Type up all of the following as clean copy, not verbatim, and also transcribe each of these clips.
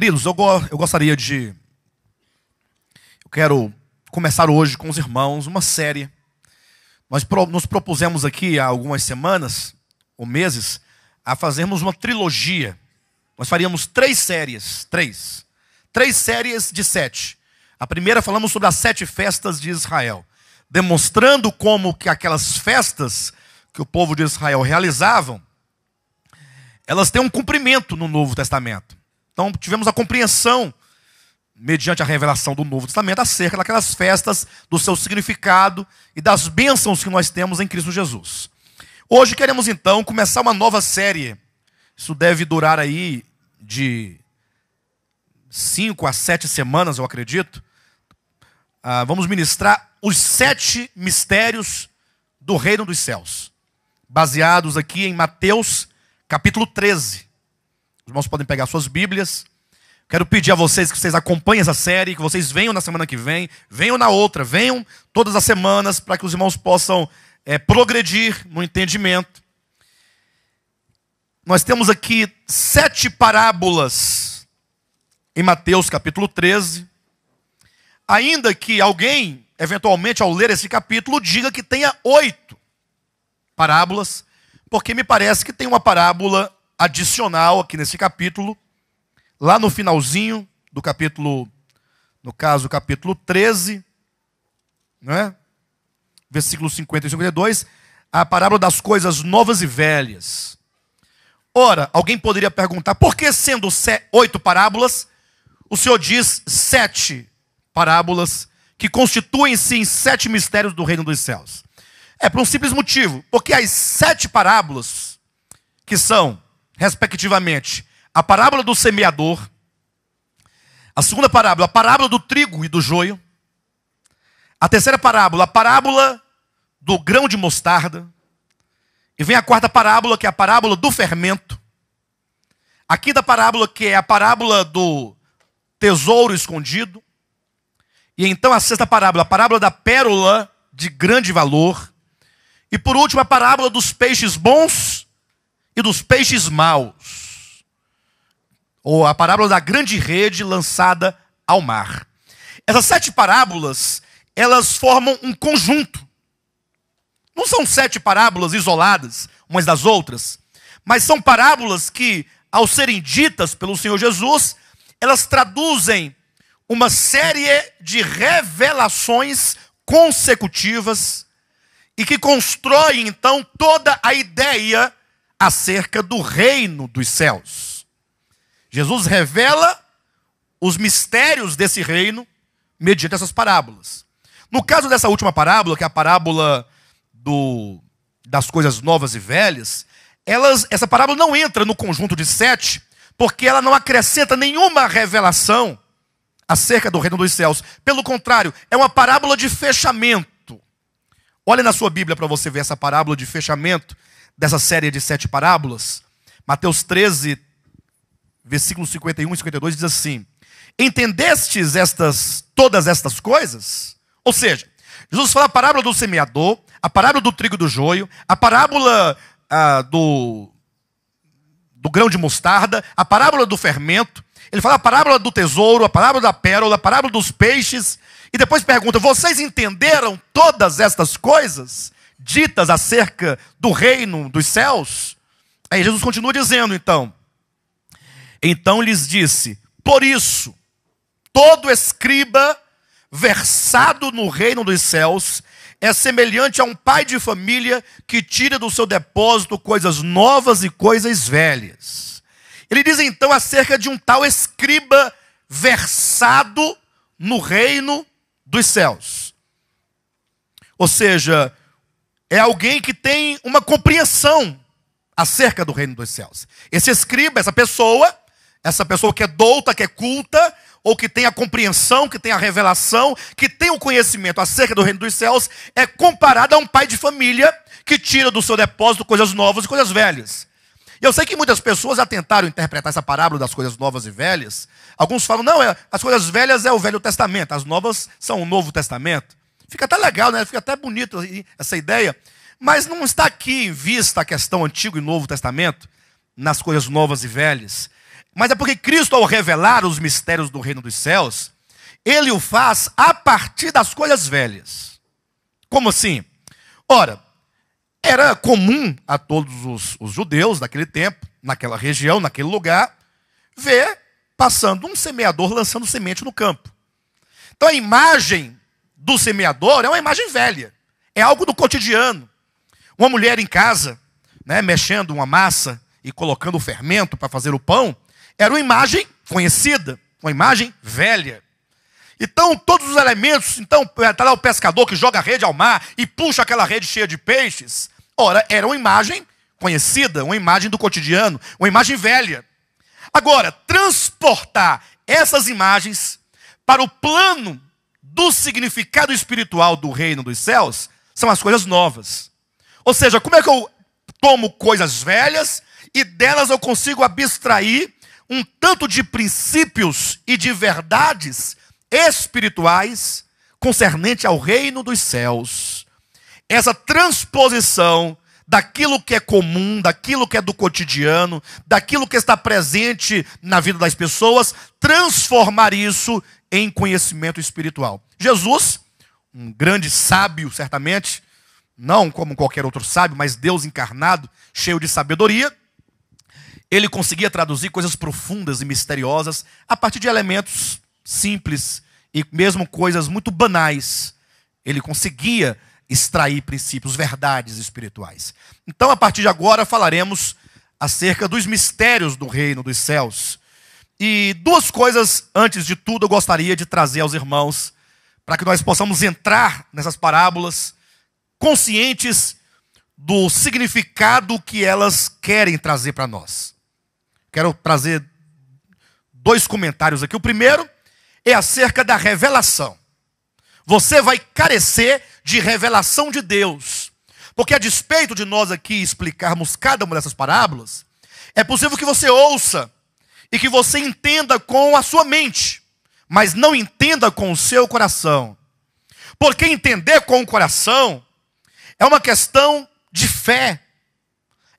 Queridos, eu gostaria de... Eu quero começar hoje com os irmãos uma série. Nós nos propusemos aqui há algumas semanas, ou meses, a fazermos uma trilogia. Nós faríamos três séries de 7. A primeira falamos sobre as 7 festas de Israel, demonstrando como que aquelas festas que o povo de Israel realizavam, elas têm um cumprimento no Novo Testamento. Então tivemos a compreensão, mediante a revelação do Novo Testamento, acerca daquelas festas, do seu significado e das bênçãos que nós temos em Cristo Jesus. Hoje queremos então começar uma nova série. Isso deve durar aí de 5 a 7 semanas, eu acredito. Vamos ministrar os 7 mistérios do reino dos céus, baseados aqui em Mateus capítulo 13. Os irmãos podem pegar suas Bíblias. Quero pedir a vocês que vocês acompanhem essa série, que vocês venham na semana que vem, venham na outra, venham todas as semanas, para que os irmãos possam progredir no entendimento. Nós temos aqui 7 parábolas em Mateus capítulo 13. Ainda que alguém, eventualmente, ao ler esse capítulo, diga que tenha 8 parábolas, porque me parece que tem uma parábola adicional aqui nesse capítulo, lá no finalzinho do capítulo, no caso, capítulo 13, né? Versículos 50 e 52, a parábola das coisas novas e velhas. Ora, alguém poderia perguntar, por que sendo 8 parábolas, o Senhor diz 7 parábolas que constituem-se em 7 mistérios do reino dos céus? É por um simples motivo, porque as 7 parábolas, que são, respectivamente, a parábola do semeador, a segunda parábola, a parábola do trigo e do joio, a terceira parábola, a parábola do grão de mostarda, e vem a quarta parábola, que é a parábola do fermento, a quinta parábola, que é a parábola do tesouro escondido, e então a sexta parábola, a parábola da pérola de grande valor, e por último a parábola dos peixes bons e dos peixes maus, ou a parábola da grande rede lançada ao mar. Essas 7 parábolas, elas formam um conjunto. Não são 7 parábolas isoladas umas das outras, mas são parábolas que, ao serem ditas pelo Senhor Jesus, elas traduzem uma série de revelações consecutivas e que constroem então toda a ideia acerca do reino dos céus. Jesus revela os mistérios desse reino mediante essas parábolas. No caso dessa última parábola, que é a parábola das coisas novas e velhas, essa parábola não entra no conjunto de 7, porque ela não acrescenta nenhuma revelação acerca do reino dos céus. Pelo contrário, é uma parábola de fechamento. Olhe na sua Bíblia para você ver essa parábola de fechamento dessa série de 7 parábolas. Mateus 13, versículos 51 e 52 diz assim: entendestes todas estas coisas? Ou seja, Jesus fala a parábola do semeador, a parábola do trigo e do joio, a parábola do grão de mostarda, a parábola do fermento. Ele fala a parábola do tesouro, a parábola da pérola, a parábola dos peixes. E depois pergunta, vocês entenderam todas estas coisas ditas acerca do reino dos céus? Aí Jesus continua dizendo, então lhes disse, por isso, todo escriba versado no reino dos céus é semelhante a um pai de família que tira do seu depósito coisas novas e coisas velhas. Ele diz então acerca de um tal escriba versado no reino dos céus. Ou seja, é alguém que tem uma compreensão acerca do reino dos céus. Esse escriba, essa pessoa que é douta, que é culta, ou que tem a compreensão, que tem a revelação, que tem o conhecimento acerca do reino dos céus, é comparado a um pai de família que tira do seu depósito coisas novas e coisas velhas. E eu sei que muitas pessoas já tentaram interpretar essa parábola das coisas novas e velhas. Alguns falam, não, as coisas velhas é o Velho Testamento, as novas são o Novo Testamento. Fica até legal, né? Fica até bonito essa ideia. Mas não está aqui em vista a questão Antigo e Novo Testamento, nas coisas novas e velhas. Mas é porque Cristo, ao revelar os mistérios do reino dos céus, ele o faz a partir das coisas velhas. Como assim? Ora, era comum a todos os judeus daquele tempo, naquela região, naquele lugar, ver passando um semeador lançando semente no campo. Então a imagem do semeador é uma imagem velha. É algo do cotidiano. Uma mulher em casa, né, mexendo uma massa e colocando o fermento para fazer o pão, era uma imagem conhecida, uma imagem velha. Então, todos os elementos, então, está lá o pescador que joga a rede ao mar e puxa aquela rede cheia de peixes. Ora, era uma imagem conhecida, uma imagem do cotidiano, uma imagem velha. Agora, transportar essas imagens para o plano do significado espiritual do reino dos céus são as coisas novas. Ou seja, como é que eu tomo coisas velhas e delas eu consigo abstrair um tanto de princípios e de verdades espirituais concernente ao reino dos céus. Essa transposição daquilo que é comum, daquilo que é do cotidiano, daquilo que está presente na vida das pessoas, transformar isso em conhecimento espiritual. Jesus, um grande sábio, certamente, não como qualquer outro sábio, mas Deus encarnado, cheio de sabedoria, ele conseguia traduzir coisas profundas e misteriosas a partir de elementos simples e mesmo coisas muito banais. Ele conseguia extrair princípios, verdades espirituais. Então, a partir de agora, falaremos acerca dos mistérios do reino dos céus. E duas coisas, antes de tudo, eu gostaria de trazer aos irmãos, para que nós possamos entrar nessas parábolas conscientes do significado que elas querem trazer para nós. Quero trazer dois comentários aqui. O primeiro é acerca da revelação. Você vai carecer de revelação de Deus. Porque a despeito de nós aqui explicarmos cada uma dessas parábolas, é possível que você ouça e que você entenda com a sua mente, mas não entenda com o seu coração. Porque entender com o coração é uma questão de fé,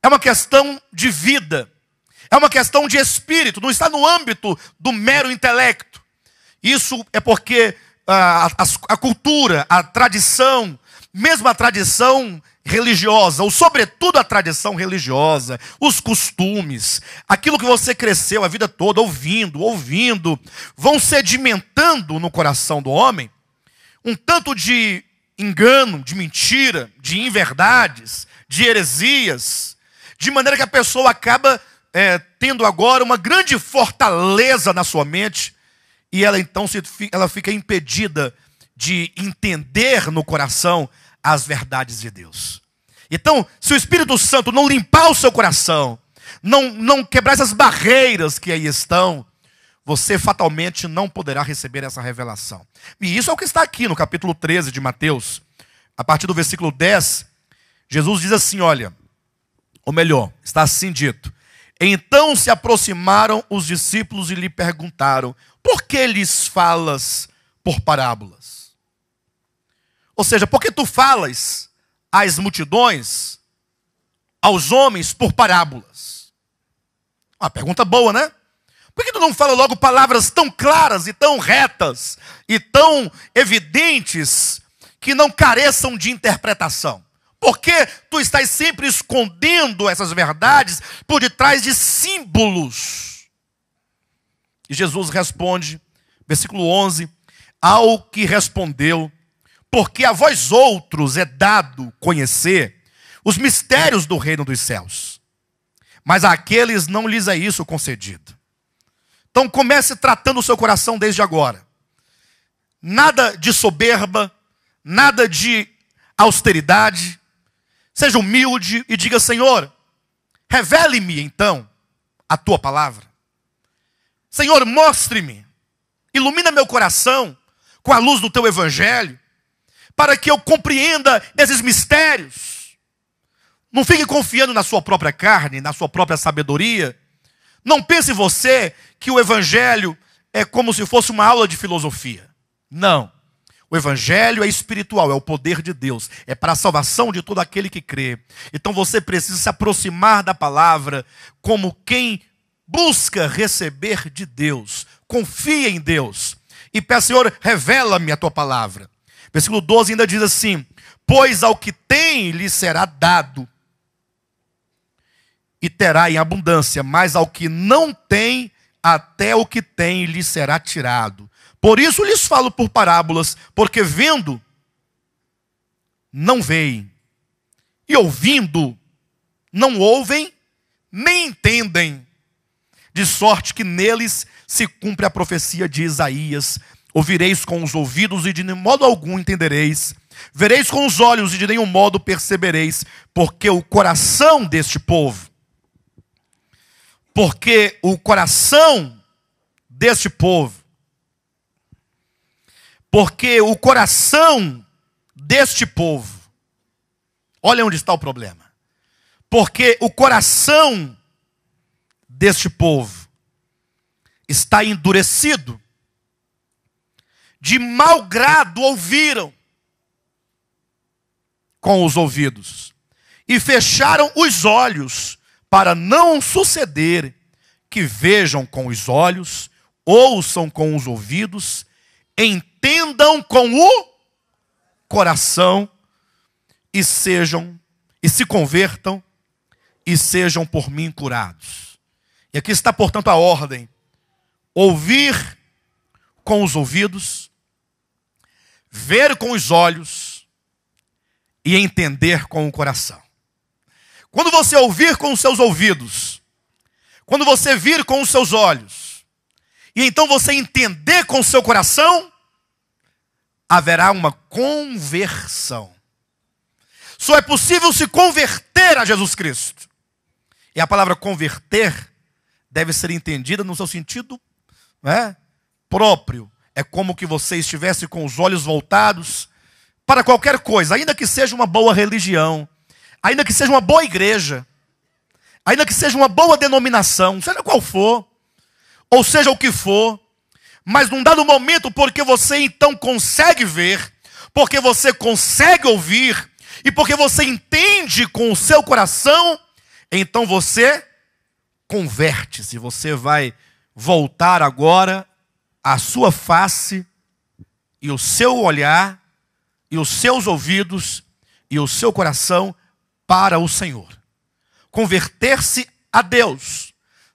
é uma questão de vida, é uma questão de espírito, não está no âmbito do mero intelecto. Isso é porque a cultura, a tradição, mesmo a tradição religiosa, ou sobretudo a tradição religiosa, os costumes, aquilo que você cresceu a vida toda ouvindo, vão sedimentando no coração do homem um tanto de engano, de mentira, de inverdades, de heresias, de maneira que a pessoa acaba tendo agora uma grande fortaleza na sua mente, e ela então ela fica impedida de entender no coração as verdades de Deus. Então, se o Espírito Santo não limpar o seu coração, não quebrar essas barreiras que aí estão, você fatalmente não poderá receber essa revelação. E isso é o que está aqui no capítulo 13 de Mateus. A partir do versículo 10, Jesus diz assim, olha, ou melhor, está assim dito: então se aproximaram os discípulos e lhe perguntaram, por que lhes falas por parábolas? Ou seja, por que tu falas às multidões, aos homens, por parábolas? Uma pergunta boa, né? Por que tu não fala logo palavras tão claras e tão retas e tão evidentes que não careçam de interpretação? Por que tu estás sempre escondendo essas verdades por detrás de símbolos? E Jesus responde, versículo 11, ao que respondeu, porque a vós outros é dado conhecer os mistérios do reino dos céus, mas àqueles não lhes é isso concedido. Então comece tratando o seu coração desde agora. Nada de soberba, nada de austeridade. Seja humilde e diga, Senhor, revele-me então a tua palavra. Senhor, mostre-me, ilumina meu coração com a luz do teu evangelho, para que eu compreenda esses mistérios. Não fique confiando na sua própria carne, na sua própria sabedoria. Não pense você que o evangelho é como se fosse uma aula de filosofia. Não. O evangelho é espiritual, é o poder de Deus. É para a salvação de todo aquele que crê. Então você precisa se aproximar da palavra como quem busca receber de Deus, confia em Deus e peça: Senhor, revela-me a tua palavra. Versículo 12 ainda diz assim: pois ao que tem lhe será dado e terá em abundância, mas ao que não tem, até o que tem lhe será tirado. Por isso lhes falo por parábolas, porque vendo, não veem, e ouvindo, não ouvem, nem entendem, de sorte que neles se cumpre a profecia de Isaías: ouvireis com os ouvidos e de modo algum entendereis, vereis com os olhos e de nenhum modo percebereis, porque o coração deste povo, olha onde está o problema. Porque o coração deste povo está endurecido, de mau grado ouviram com os ouvidos, e fecharam os olhos, para não suceder que vejam com os olhos, ouçam com os ouvidos, entendam com o coração, e se convertam, e sejam por mim curados. E aqui está, portanto, a ordem: ouvir com os ouvidos, ver com os olhos e entender com o coração. Quando você ouvir com os seus ouvidos, quando você vir com os seus olhos, e então você entender com o seu coração, haverá uma conversão. Só é possível se converter a Jesus Cristo. E a palavra converter deve ser entendida no seu sentido, próprio. É como que você estivesse com os olhos voltados para qualquer coisa, ainda que seja uma boa religião, ainda que seja uma boa igreja, ainda que seja uma boa denominação, seja qual for, ou seja o que for, mas num dado momento, porque você então consegue ver, porque você consegue ouvir, e porque você entende com o seu coração, então você converte-se. Você vai voltar agora a sua face, e o seu olhar, e os seus ouvidos, e o seu coração para o Senhor. Converter-se a Deus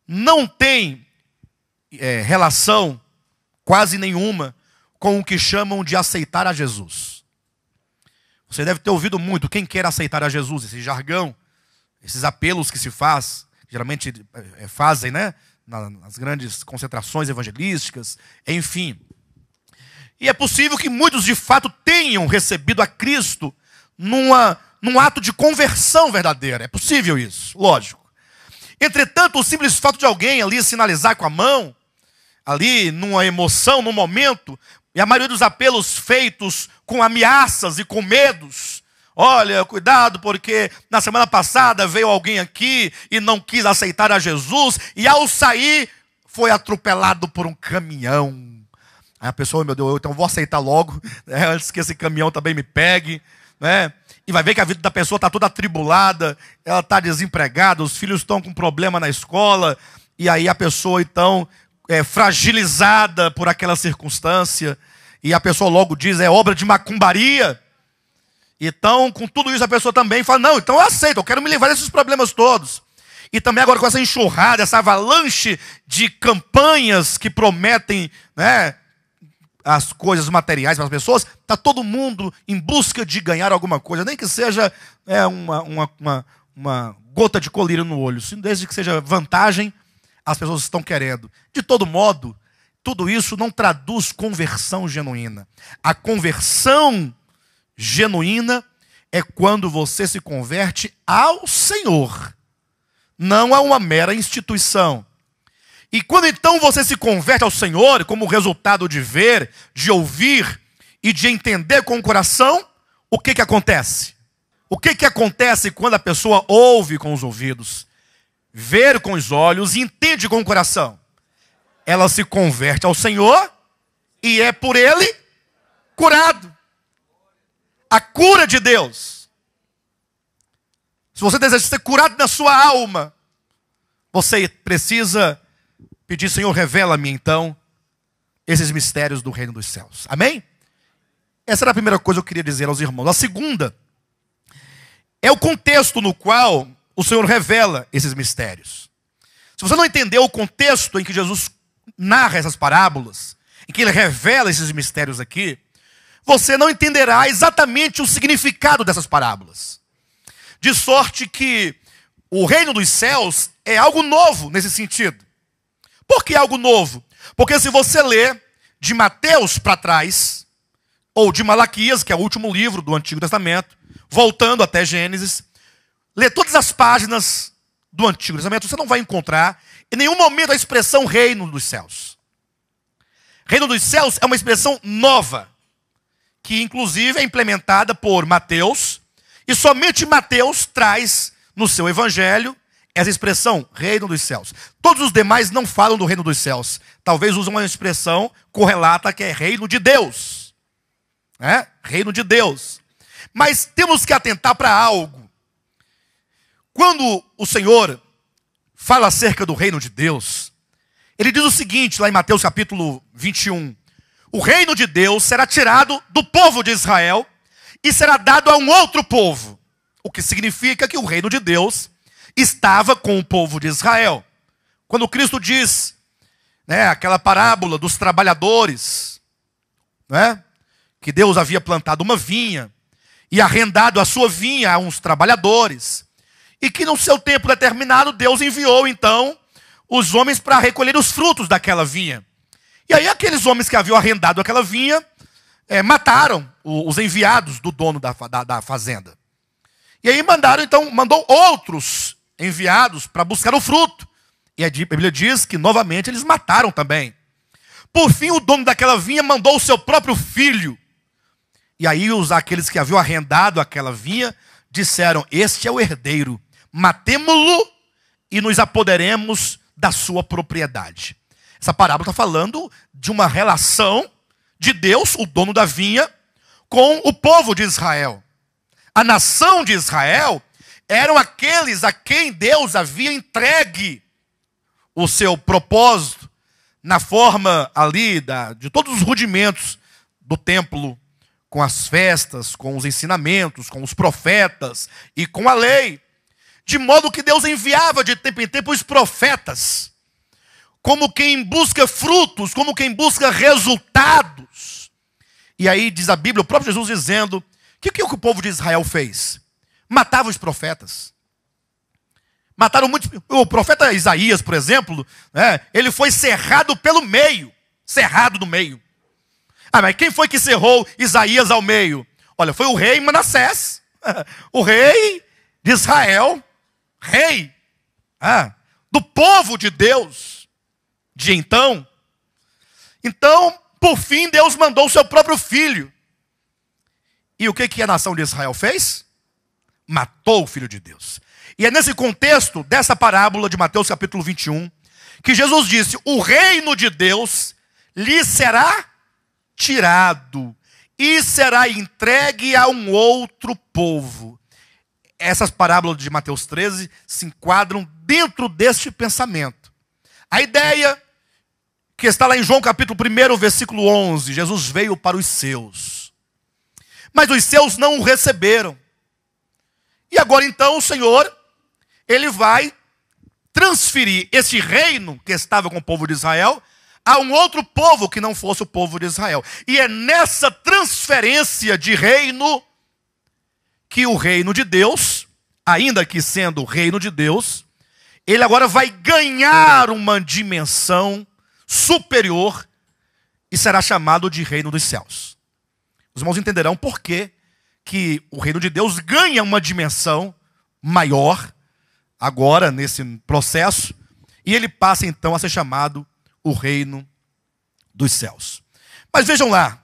não tem relação quase nenhuma com o que chamam de aceitar a Jesus. Você deve ter ouvido muito: quem quer aceitar a Jesus? Esse jargão, esses apelos que se faz, geralmente fazem, nas grandes concentrações evangelísticas, enfim. E é possível que muitos de fato tenham recebido a Cristo num ato de conversão verdadeira. É possível isso, lógico. Entretanto, o simples fato de alguém ali sinalizar com a mão, ali numa emoção, num momento, e a maioria dos apelos feitos com ameaças e com medos: olha, cuidado, porque na semana passada veio alguém aqui e não quis aceitar a Jesus, e ao sair foi atropelado por um caminhão. Aí a pessoa: meu Deus, então vou aceitar logo, antes que esse caminhão também me pegue, E vai ver que a vida da pessoa está toda atribulada, ela está desempregada, os filhos estão com problema na escola, e aí a pessoa então é fragilizada por aquela circunstância, e a pessoa logo diz: é obra de macumbaria. Então, com tudo isso, a pessoa também fala: não, então eu aceito, eu quero me livrar desses problemas todos. E também agora com essa enxurrada, essa avalanche de campanhas que prometem, as coisas materiais para as pessoas, está todo mundo em busca de ganhar alguma coisa, nem que seja uma gota de colírio no olho, desde que seja vantagem, as pessoas estão querendo. De todo modo, tudo isso não traduz conversão genuína. A conversão genuína é quando você se converte ao Senhor, não a uma mera instituição. E quando então você se converte ao Senhor, como resultado de ver, de ouvir e de entender com o coração, o que acontece? O que acontece quando a pessoa ouve com os ouvidos, vê com os olhos e entende com o coração? Ela se converte ao Senhor e é por Ele curado. A cura de Deus. Se você deseja ser curado na sua alma, você precisa pedir: Senhor, revela-me então esses mistérios do reino dos céus. Amém? Essa era a primeira coisa que eu queria dizer aos irmãos. A segunda é o contexto no qual o Senhor revela esses mistérios. Se você não entendeu o contexto em que Jesus narra essas parábolas, em que ele revela esses mistérios aqui, você não entenderá exatamente o significado dessas parábolas. De sorte que o reino dos céus é algo novo nesse sentido. Por que algo novo? Porque se você ler de Mateus para trás, ou de Malaquias, que é o último livro do Antigo Testamento, voltando até Gênesis, lê todas as páginas do Antigo Testamento, você não vai encontrar em nenhum momento a expressão reino dos céus. Reino dos céus é uma expressão nova, que inclusive é implementada por Mateus, e somente Mateus traz no seu evangelho essa expressão, reino dos céus. Todos os demais não falam do reino dos céus. Talvez usem uma expressão correlata que é reino de Deus. Reino de Deus. Mas temos que atentar para algo. Quando o Senhor fala acerca do reino de Deus, ele diz o seguinte, lá em Mateus capítulo 21. O reino de Deus será tirado do povo de Israel e será dado a um outro povo. O que significa que o reino de Deus estava com o povo de Israel. Quando Cristo diz, aquela parábola dos trabalhadores, que Deus havia plantado uma vinha e arrendado a sua vinha a uns trabalhadores, e que no seu tempo determinado Deus enviou então os homens para recolher os frutos daquela vinha. E aí aqueles homens que haviam arrendado aquela vinha mataram os enviados do dono da fazenda. E aí mandou outros enviados para buscar o fruto. E a Bíblia diz que novamente eles mataram também. Por fim, o dono daquela vinha mandou o seu próprio filho. E aí aqueles que haviam arrendado aquela vinha disseram: este é o herdeiro, matemo-lo e nos apoderemos da sua propriedade. Essa parábola está falando de uma relação de Deus, o dono da vinha, com o povo de Israel. A nação de Israel eram aqueles a quem Deus havia entregue o seu propósito na forma ali de todos os rudimentos do templo, com as festas, com os ensinamentos, com os profetas e com a lei. De modo que Deus enviava de tempo em tempo os profetas, como quem busca frutos, como quem busca resultados. E aí diz a Bíblia, o próprio Jesus dizendo, o que o povo de Israel fez? Matava os profetas. Mataram muitos. O profeta Isaías, por exemplo, ele foi cerrado pelo meio. Cerrado no meio. Mas quem foi que cerrou Isaías ao meio? Olha, foi o rei Manassés. O rei de Israel. Rei. Do povo de Deus. De então. Então, por fim, Deus mandou o seu próprio filho. E o que a nação de Israel fez? Matou o Filho de Deus. E é nesse contexto dessa parábola de Mateus capítulo 21, que Jesus disse, o reino de Deus lhe será tirado e será entregue a um outro povo. Essas parábolas de Mateus 13 se enquadram dentro deste pensamento. A ideia que está lá em João capítulo 1, versículo 11, Jesus veio para os seus, mas os seus não o receberam. E agora então o Senhor, ele vai transferir esse reino que estava com o povo de Israel a um outro povo que não fosse o povo de Israel. E é nessa transferência de reino que o reino de Deus, ainda que sendo o reino de Deus, ele agora vai ganhar uma dimensão superior e será chamado de reino dos céus. Os irmãos entenderão por que o reino de Deus ganha uma dimensão maior agora nesse processo e ele passa então a ser chamado o reino dos céus. Mas vejam lá,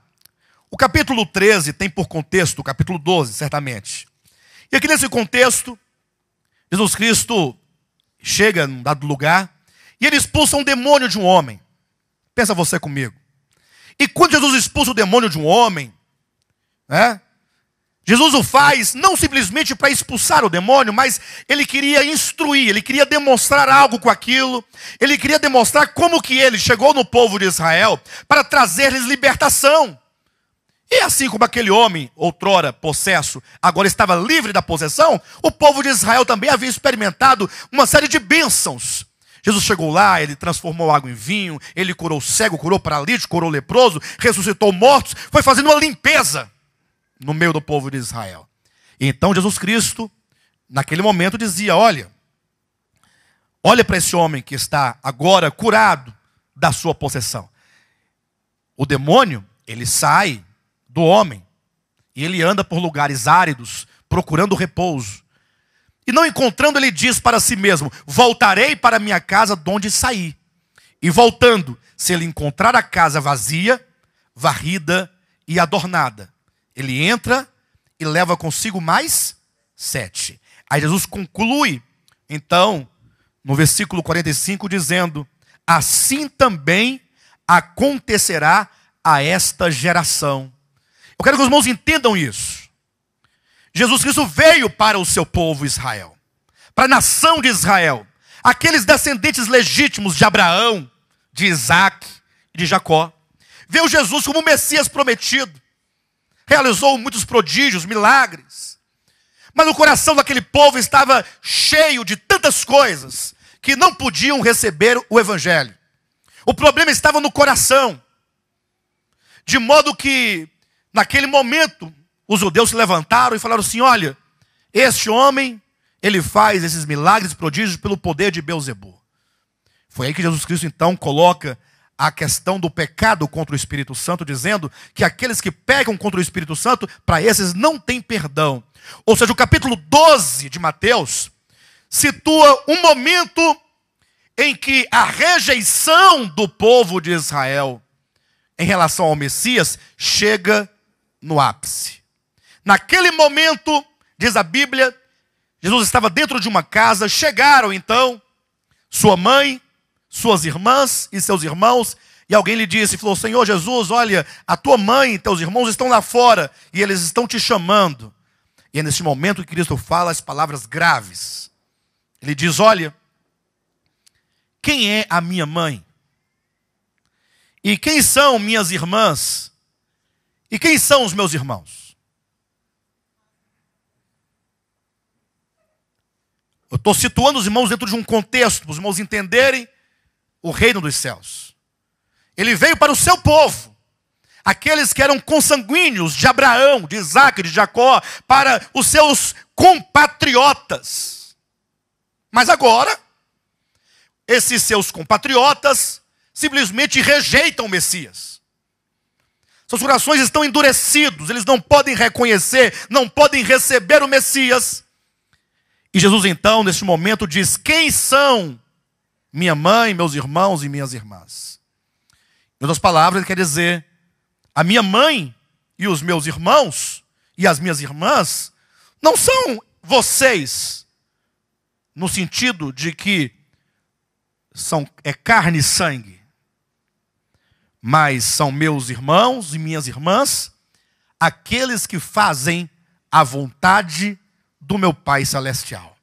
o capítulo 13 tem por contexto o capítulo 12, certamente. E aqui nesse contexto, Jesus Cristo chega num dado lugar e ele expulsa um demônio de um homem. Pensa você comigo. E quando Jesus expulsa o demônio de um homem, Jesus o faz não simplesmente para expulsar o demônio, mas ele queria instruir, ele queria demonstrar algo com aquilo, ele queria demonstrar como que ele chegou no povo de Israel para trazer-lhes libertação. E assim como aquele homem, outrora possesso, agora estava livre da possessão, o povo de Israel também havia experimentado uma série de bênçãos. Jesus chegou lá, ele transformou água em vinho, ele curou cego, curou paralítico, curou leproso, ressuscitou mortos, foi fazendo uma limpeza no meio do povo de Israel. E então Jesus Cristo, naquele momento, dizia: olha para esse homem que está agora curado da sua possessão. O demônio, ele sai do homem, e ele anda por lugares áridos, procurando repouso. E não encontrando, ele diz para si mesmo: voltarei para minha casa de onde saí. E voltando, se ele encontrar a casa vazia, varrida e adornada, ele entra e leva consigo mais 7. Aí Jesus conclui, então, no versículo 45, dizendo: assim também acontecerá a esta geração. Eu quero que os irmãos entendam isso. Jesus Cristo veio para o seu povo Israel, para a nação de Israel, aqueles descendentes legítimos de Abraão, de Isaac e de Jacó. Veio Jesus como o Messias prometido, realizou muitos prodígios, milagres, mas o coração daquele povo estava cheio de tantas coisas que não podiam receber o evangelho. O problema estava no coração, de modo que naquele momento os judeus se levantaram e falaram assim: olha, este homem, ele faz esses milagres e prodígios pelo poder de Beelzebul. Foi aí que Jesus Cristo então coloca a questão do pecado contra o Espírito Santo, dizendo que aqueles que pecam contra o Espírito Santo, para esses não tem perdão. Ou seja, o capítulo 12 de Mateus situa um momento em que a rejeição do povo de Israel em relação ao Messias chega no ápice. Naquele momento, diz a Bíblia, Jesus estava dentro de uma casa, chegaram então sua mãe, suas irmãs e seus irmãos, e alguém lhe disse, falou: Senhor Jesus, olha, a tua mãe e teus irmãos estão lá fora, e eles estão te chamando. E é nesse momento que Cristo fala as palavras graves. Ele diz: olha, quem é a minha mãe? E quem são minhas irmãs? E quem são os meus irmãos? Eu estou situando os irmãos dentro de um contexto, para os irmãos entenderem o reino dos céus. Ele veio para o seu povo, aqueles que eram consanguíneos de Abraão, de Isaac, de Jacó, para os seus compatriotas. Mas agora, esses seus compatriotas simplesmente rejeitam o Messias. Seus corações estão endurecidos, eles não podem reconhecer, não podem receber o Messias. E Jesus então, neste momento, diz: quem são minha mãe, meus irmãos e minhas irmãs? Em outras palavras, ele quer dizer: a minha mãe e os meus irmãos e as minhas irmãs não são vocês, no sentido de que é carne e sangue, mas são meus irmãos e minhas irmãs, aqueles que fazem a vontade do meu Pai Celestial.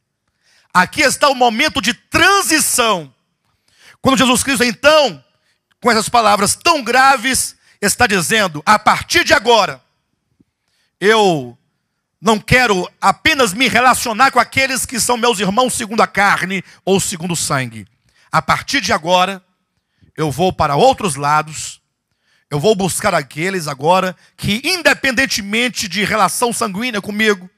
Aqui está o momento de transição, quando Jesus Cristo então, com essas palavras tão graves, está dizendo: a partir de agora, eu não quero apenas me relacionar com aqueles que são meus irmãos segundo a carne ou segundo o sangue. A partir de agora, eu vou para outros lados, eu vou buscar aqueles agora que, independentemente de relação sanguínea comigo,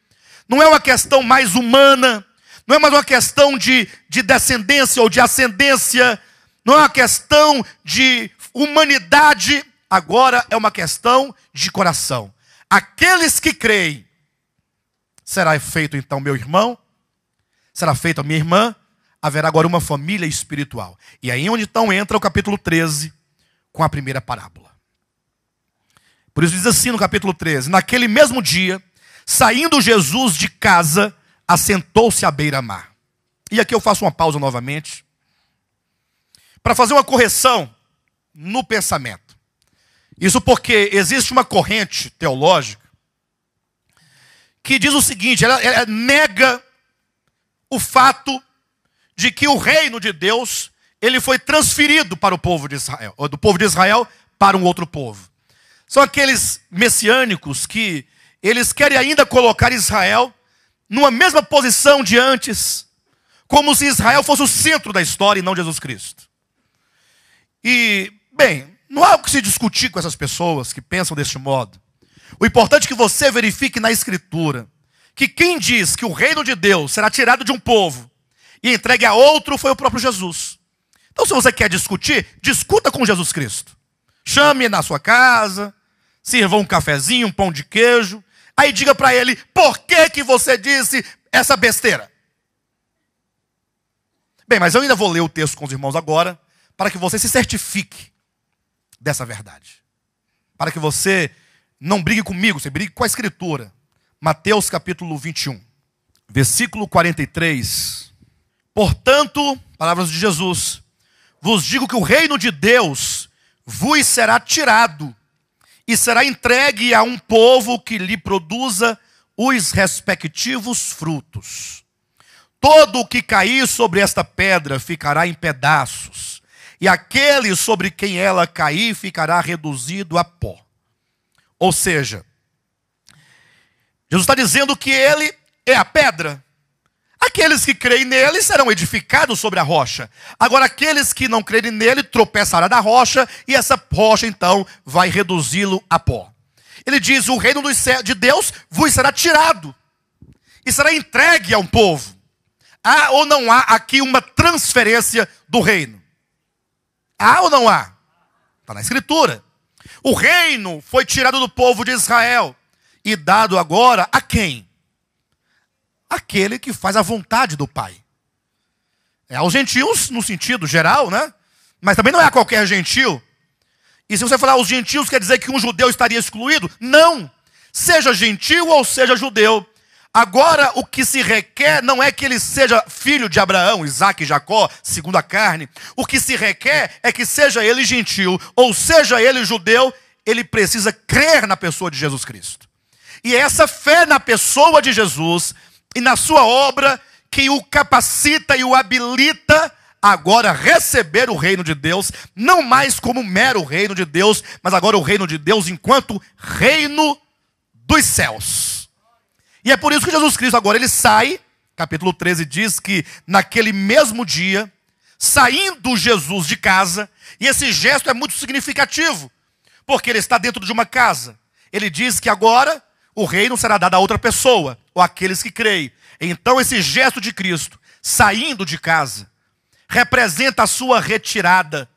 não é uma questão mais humana, não é mais uma questão de descendência ou de ascendência, não é uma questão de humanidade, agora é uma questão de coração. Aqueles que creem, será feito então meu irmão, será feito a minha irmã, haverá agora uma família espiritual. E aí onde então entra o capítulo 13, com a primeira parábola. Por isso diz assim no capítulo 13: naquele mesmo dia, saindo Jesus de casa, assentou-se à beira-mar. E aqui eu faço uma pausa novamente, para fazer uma correção no pensamento. Isso porque existe uma corrente teológica que diz o seguinte, ela nega o fato de que o reino de Deus, ele foi transferido para o povo de Israel, ou do povo de Israel para um outro povo. São aqueles messiânicos que eles querem ainda colocar Israel numa mesma posição de antes, como se Israel fosse o centro da história e não Jesus Cristo. E, bem, não há o que se discutir com essas pessoas que pensam deste modo. O importante é que você verifique na Escritura que quem diz que o reino de Deus será tirado de um povo e entregue a outro foi o próprio Jesus. Então, se você quer discutir, discuta com Jesus Cristo. Chame na sua casa, sirva um cafezinho, um pão de queijo, aí diga para ele, por que você disse essa besteira? Bem, mas eu ainda vou ler o texto com os irmãos agora, para que você se certifique dessa verdade. Para que você não brigue comigo, você brigue com a Escritura. Mateus capítulo 21, versículo 43. Portanto, palavras de Jesus, vos digo que o reino de Deus vos será tirado e será entregue a um povo que lhe produza os respectivos frutos. Todo o que cair sobre esta pedra ficará em pedaços, e aquele sobre quem ela cair ficará reduzido a pó. Ou seja, Jesus está dizendo que ele é a pedra. Aqueles que creem nele serão edificados sobre a rocha. Agora, aqueles que não creem nele tropeçarão na rocha, e essa rocha, então, vai reduzi-lo a pó. Ele diz, o reino de Deus vos será tirado, e será entregue a um povo. Há ou não há aqui uma transferência do reino? Há ou não há? Está na Escritura. O reino foi tirado do povo de Israel, e dado agora a quem? Aquele que faz a vontade do Pai. É aos gentios, no sentido geral, né? Mas também não é a qualquer gentio. E se você falar aos gentios, quer dizer que um judeu estaria excluído? Não. Seja gentio ou seja judeu. Agora, o que se requer não é que ele seja filho de Abraão, Isaque e Jacó, segundo a carne. O que se requer é que seja ele gentio, ou seja ele judeu, ele precisa crer na pessoa de Jesus Cristo. E é essa fé na pessoa de Jesus e na sua obra que o capacita e o habilita agora a receber o reino de Deus, não mais como mero reino de Deus, mas agora o reino de Deus enquanto reino dos céus. E é por isso que Jesus Cristo agora ele sai, capítulo 13 diz que naquele mesmo dia, saindo Jesus de casa, e esse gesto é muito significativo, porque ele está dentro de uma casa. Ele diz que agora o reino será dado a outra pessoa, ou àqueles que creem. Então esse gesto de Cristo, saindo de casa, representa a sua retirada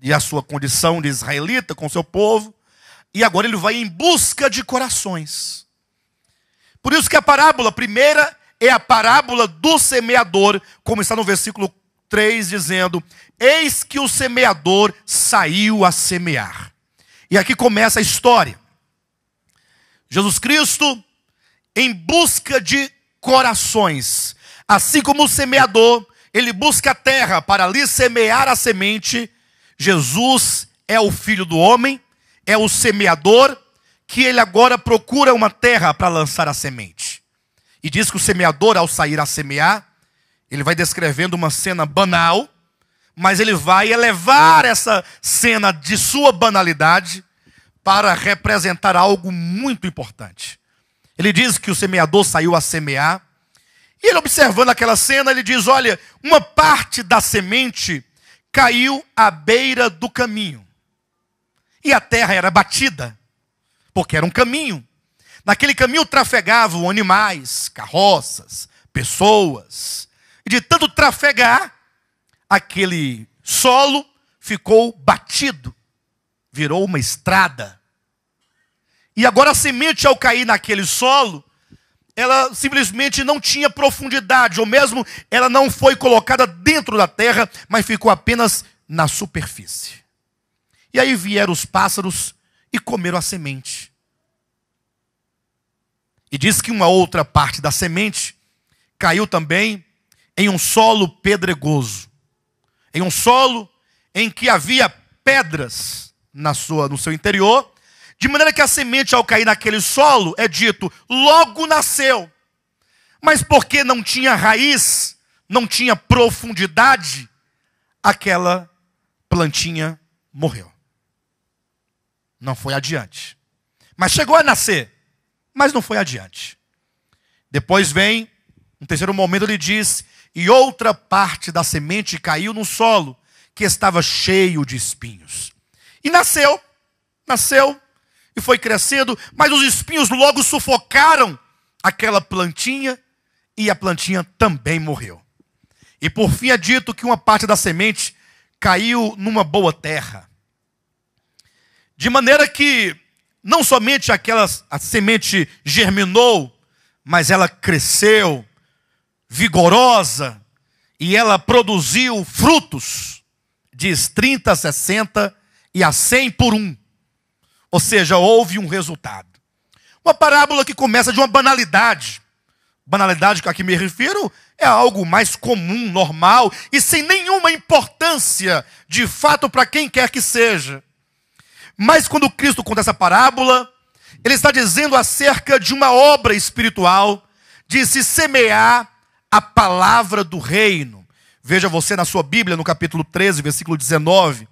e a sua condição de israelita com seu povo, e agora ele vai em busca de corações. Por isso que a parábola primeira é a parábola do semeador, como está no versículo 3 dizendo, eis que o semeador saiu a semear. E aqui começa a história. Jesus Cristo em busca de corações. Assim como o semeador, ele busca a terra para ali semear a semente. Jesus é o Filho do homem, é o semeador, que ele agora procura uma terra para lançar a semente. E diz que o semeador, ao sair a semear, ele vai descrevendo uma cena banal, mas ele vai elevar essa cena de sua banalidade para representar algo muito importante. Ele diz que o semeador saiu a semear, e ele observando aquela cena, ele diz, olha, uma parte da semente caiu à beira do caminho. E a terra era batida, porque era um caminho. Naquele caminho trafegavam animais, carroças, pessoas. E de tanto trafegar, aquele solo ficou batido, virou uma estrada. E agora a semente, ao cair naquele solo, ela simplesmente não tinha profundidade, ou mesmo ela não foi colocada dentro da terra, mas ficou apenas na superfície. E aí vieram os pássaros e comeram a semente. E diz que uma outra parte da semente caiu também em um solo pedregoso, em um solo em que havia pedras no seu interior, De maneira que a semente, ao cair naquele solo, é dito, logo nasceu. Mas porque não tinha raiz, não tinha profundidade, aquela plantinha morreu. Não foi adiante. Mas chegou a nascer, mas não foi adiante. Depois vem um terceiro momento, ele diz, e outra parte da semente caiu no solo, que estava cheio de espinhos. E nasceu, e foi crescendo, mas os espinhos logo sufocaram aquela plantinha, e a plantinha também morreu. E por fim é dito que uma parte da semente caiu numa boa terra. De maneira que não somente a semente germinou, mas ela cresceu, vigorosa, e ela produziu frutos, diz 30, 60 e a 100 por um. Ou seja, houve um resultado. Uma parábola que começa de uma banalidade. Banalidade que a que me refiro é algo mais comum, normal, e sem nenhuma importância, de fato, para quem quer que seja. Mas quando Cristo conta essa parábola, ele está dizendo acerca de uma obra espiritual, de se semear a palavra do reino. Veja você na sua Bíblia, no capítulo 13, versículo 19,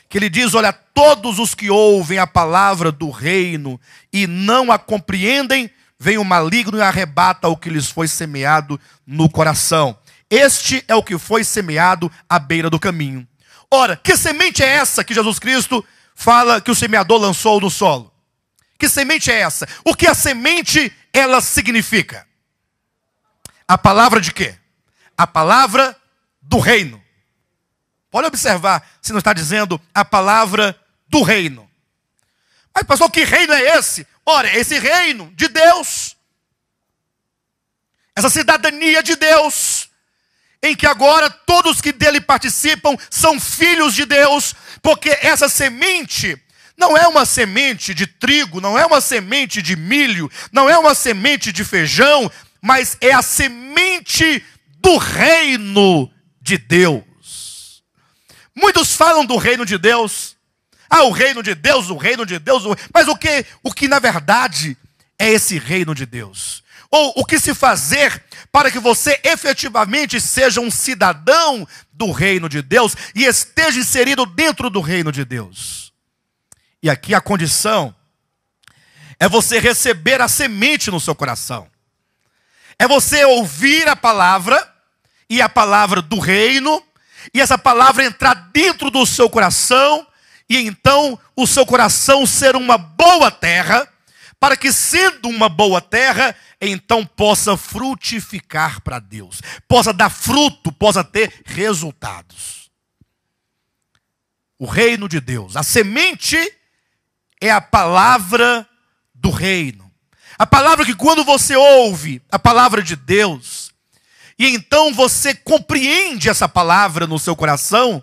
que ele diz, olha, todos os que ouvem a palavra do reino e não a compreendem, vem o maligno e arrebata o que lhes foi semeado no coração. Este é o que foi semeado à beira do caminho. Ora, que semente é essa que Jesus Cristo fala que o semeador lançou no solo? Que semente é essa? O que a semente, ela significa? A palavra de quê? A palavra do reino. Pode observar se não está dizendo a palavra do reino. Mas pastor, que reino é esse? Ora, esse reino de Deus, essa cidadania de Deus, em que agora todos que dele participam são filhos de Deus, porque essa semente não é uma semente de trigo, não é uma semente de milho, não é uma semente de feijão, mas é a semente do reino de Deus. Muitos falam do reino de Deus. O reino de Deus, o reino de Deus. Mas o que na verdade é esse reino de Deus? Ou o que se fazer para que você efetivamente seja um cidadão do reino de Deus e esteja inserido dentro do reino de Deus? E aqui a condição é você receber a semente no seu coração. É você ouvir a palavra, e a palavra do reino, e essa palavra entrar dentro do seu coração, e então o seu coração ser uma boa terra, para que sendo uma boa terra, então possa frutificar para Deus, possa dar fruto, possa ter resultados. O reino de Deus, a semente é a palavra do reino. A palavra que quando você ouve a palavra de Deus, e então você compreende essa palavra no seu coração,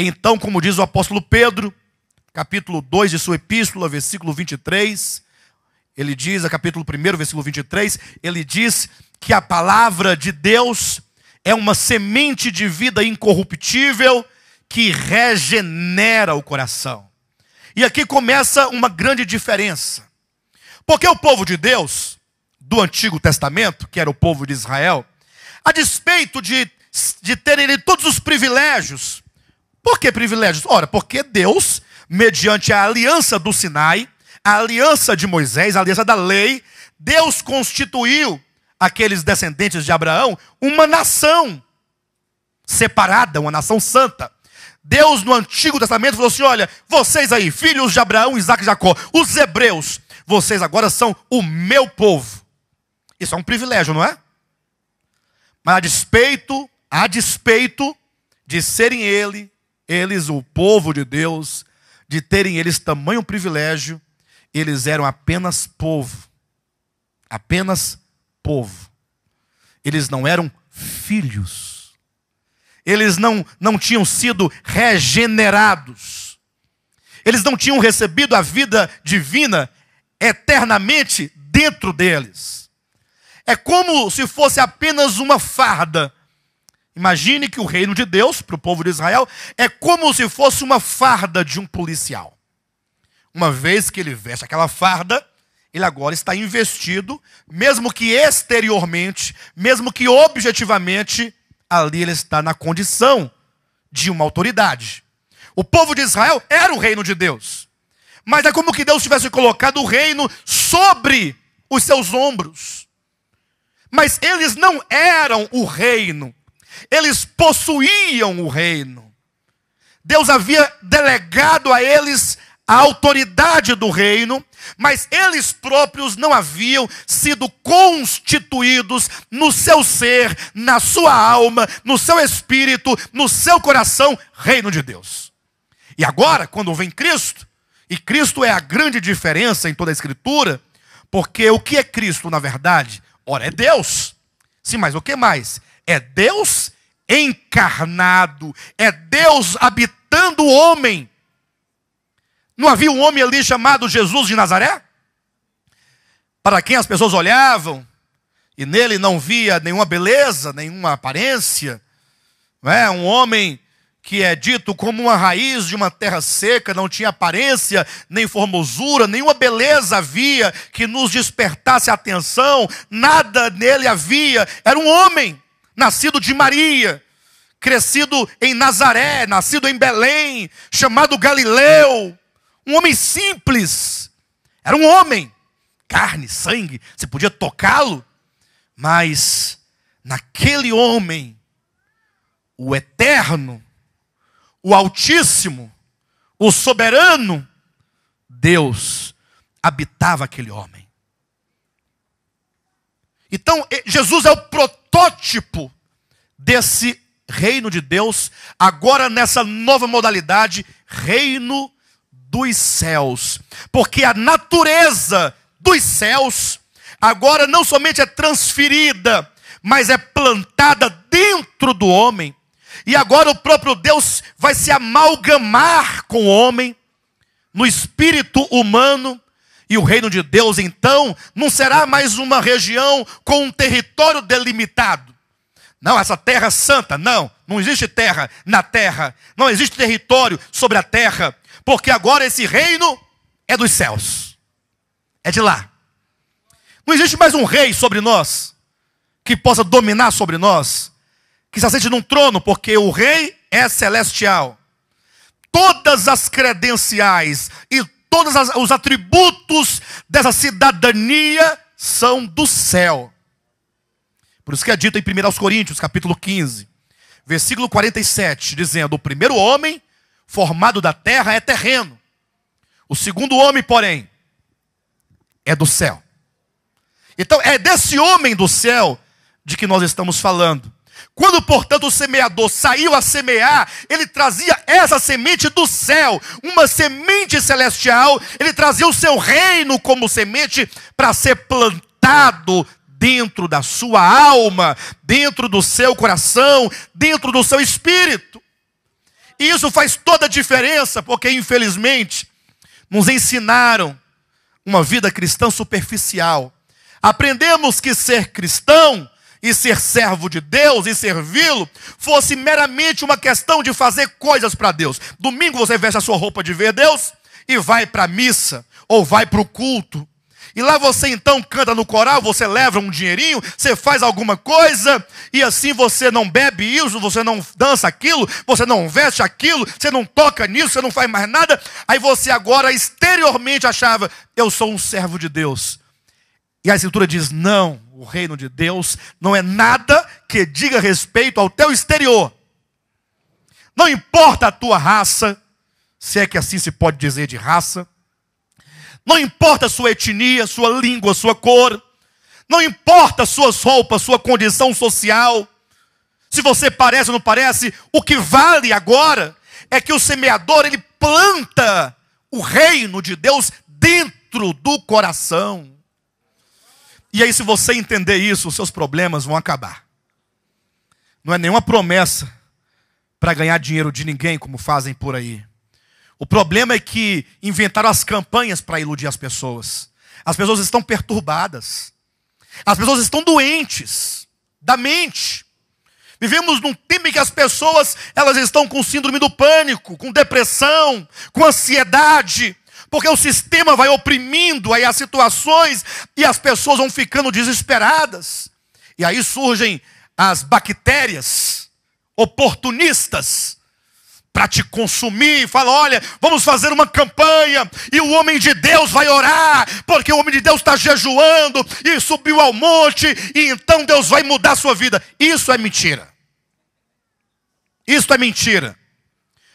então, como diz o apóstolo Pedro, capítulo 2 de sua epístola, versículo 23, ele diz, a capítulo 1, versículo 23, ele diz que a palavra de Deus é uma semente de vida incorruptível que regenera o coração. E aqui começa uma grande diferença. Porque o povo de Deus, do Antigo Testamento, que era o povo de Israel, a despeito de terem todos os privilégios. Por que privilégios? Ora, porque Deus, mediante a aliança do Sinai, a aliança de Moisés, a aliança da lei, Deus constituiu aqueles descendentes de Abraão uma nação separada, uma nação santa. Deus no Antigo Testamento falou assim, olha, vocês aí, filhos de Abraão, Isaac e Jacó, os hebreus, vocês agora são o meu povo. Isso é um privilégio, não é? Mas a despeito de serem eles o povo de Deus, de terem eles tamanho privilégio, eles eram apenas povo. Apenas povo. Eles não eram filhos. Eles não tinham sido regenerados. Eles não tinham recebido a vida divina eternamente dentro deles. É como se fosse apenas uma farda. Imagine que o reino de Deus, para o povo de Israel, é como se fosse uma farda de um policial. Uma vez que ele veste aquela farda, ele agora está investido, mesmo que exteriormente, mesmo que objetivamente, ali ele está na condição de uma autoridade. O povo de Israel era o reino de Deus. Mas é como que Deus tivesse colocado o reino sobre os seus ombros. Mas eles não eram o reino. Eles possuíam o reino. Deus havia delegado a eles a autoridade do reino, mas eles próprios não haviam sido constituídos no seu ser, na sua alma, no seu espírito, no seu coração, reino de Deus. E agora, quando vem Cristo, e Cristo é a grande diferença em toda a Escritura, porque o que é Cristo, na verdade? Ora, é Deus. Sim, mas o que mais? É Deus encarnado, é Deus habitando o homem. Não havia um homem ali chamado Jesus de Nazaré? Para quem as pessoas olhavam, e nele não via nenhuma beleza, nenhuma aparência. Não é? Um homem que é dito como uma raiz de uma terra seca, não tinha aparência, nem formosura, nenhuma beleza havia que nos despertasse a atenção, nada nele havia. Era um homem, nascido de Maria, crescido em Nazaré, nascido em Belém, chamado Galileu, um homem simples. Era um homem, carne, sangue, você podia tocá-lo, mas naquele homem, o eterno, o Altíssimo, o soberano, Deus habitava aquele homem. Então, Jesus é o protótipo desse reino de Deus, agora nessa nova modalidade, reino dos céus. Porque a natureza dos céus, agora não somente é transferida, mas é plantada dentro do homem. E agora o próprio Deus vai se amalgamar com o homem, no espírito humano. E o reino de Deus, então, não será mais uma região com um território delimitado. Não, essa terra santa, não existe terra na terra. Não existe território sobre a terra. Porque agora esse reino é dos céus. É de lá. Não existe mais um rei sobre nós, que possa dominar sobre nós, que se assente num trono, porque o rei é celestial. Todas as credenciais e todos os atributos dessa cidadania são do céu. Por isso que é dito em 1 Coríntios, capítulo 15, versículo 47, dizendo: o primeiro homem formado da terra é terreno. O segundo homem, porém, é do céu. Então é desse homem do céu de que nós estamos falando. Quando, portanto, o semeador saiu a semear, ele trazia essa semente do céu, uma semente celestial. Ele trazia o seu reino como semente para ser plantado dentro da sua alma, dentro do seu coração, dentro do seu espírito. E isso faz toda a diferença, porque infelizmente nos ensinaram uma vida cristã superficial. Aprendemos que ser cristão e ser servo de Deus e servi-lo fosse meramente uma questão de fazer coisas para Deus. Domingo você veste a sua roupa de ver Deus e vai para a missa ou vai para o culto. E lá você então canta no coral, você leva um dinheirinho, você faz alguma coisa, e assim você não bebe isso, você não dança aquilo, você não veste aquilo, você não toca nisso, você não faz mais nada. Aí você agora exteriormente achava: eu sou um servo de Deus. E a Escritura diz: não, o reino de Deus não é nada que diga respeito ao teu exterior. Não importa a tua raça, se é que assim se pode dizer de raça. Não importa a sua etnia, sua língua, sua cor. Não importa suas roupas, sua condição social. Se você parece ou não parece, o que vale agora é que o semeador, ele planta o reino de Deus dentro do coração. E aí, se você entender isso, os seus problemas vão acabar. Não é nenhuma promessa para ganhar dinheiro de ninguém, como fazem por aí. O problema é que inventaram as campanhas para iludir as pessoas. As pessoas estão perturbadas. As pessoas estão doentes da mente. Vivemos num tempo em que as pessoas, elas estão com síndrome do pânico, com depressão, com ansiedade, Porque o sistema vai oprimindo aí as situações e as pessoas vão ficando desesperadas. E aí surgem as bactérias oportunistas para te consumir. Fala, olha, vamos fazer uma campanha e o homem de Deus vai orar, porque o homem de Deus está jejuando e subiu ao monte e então Deus vai mudar a sua vida. Isso é mentira. Isso é mentira.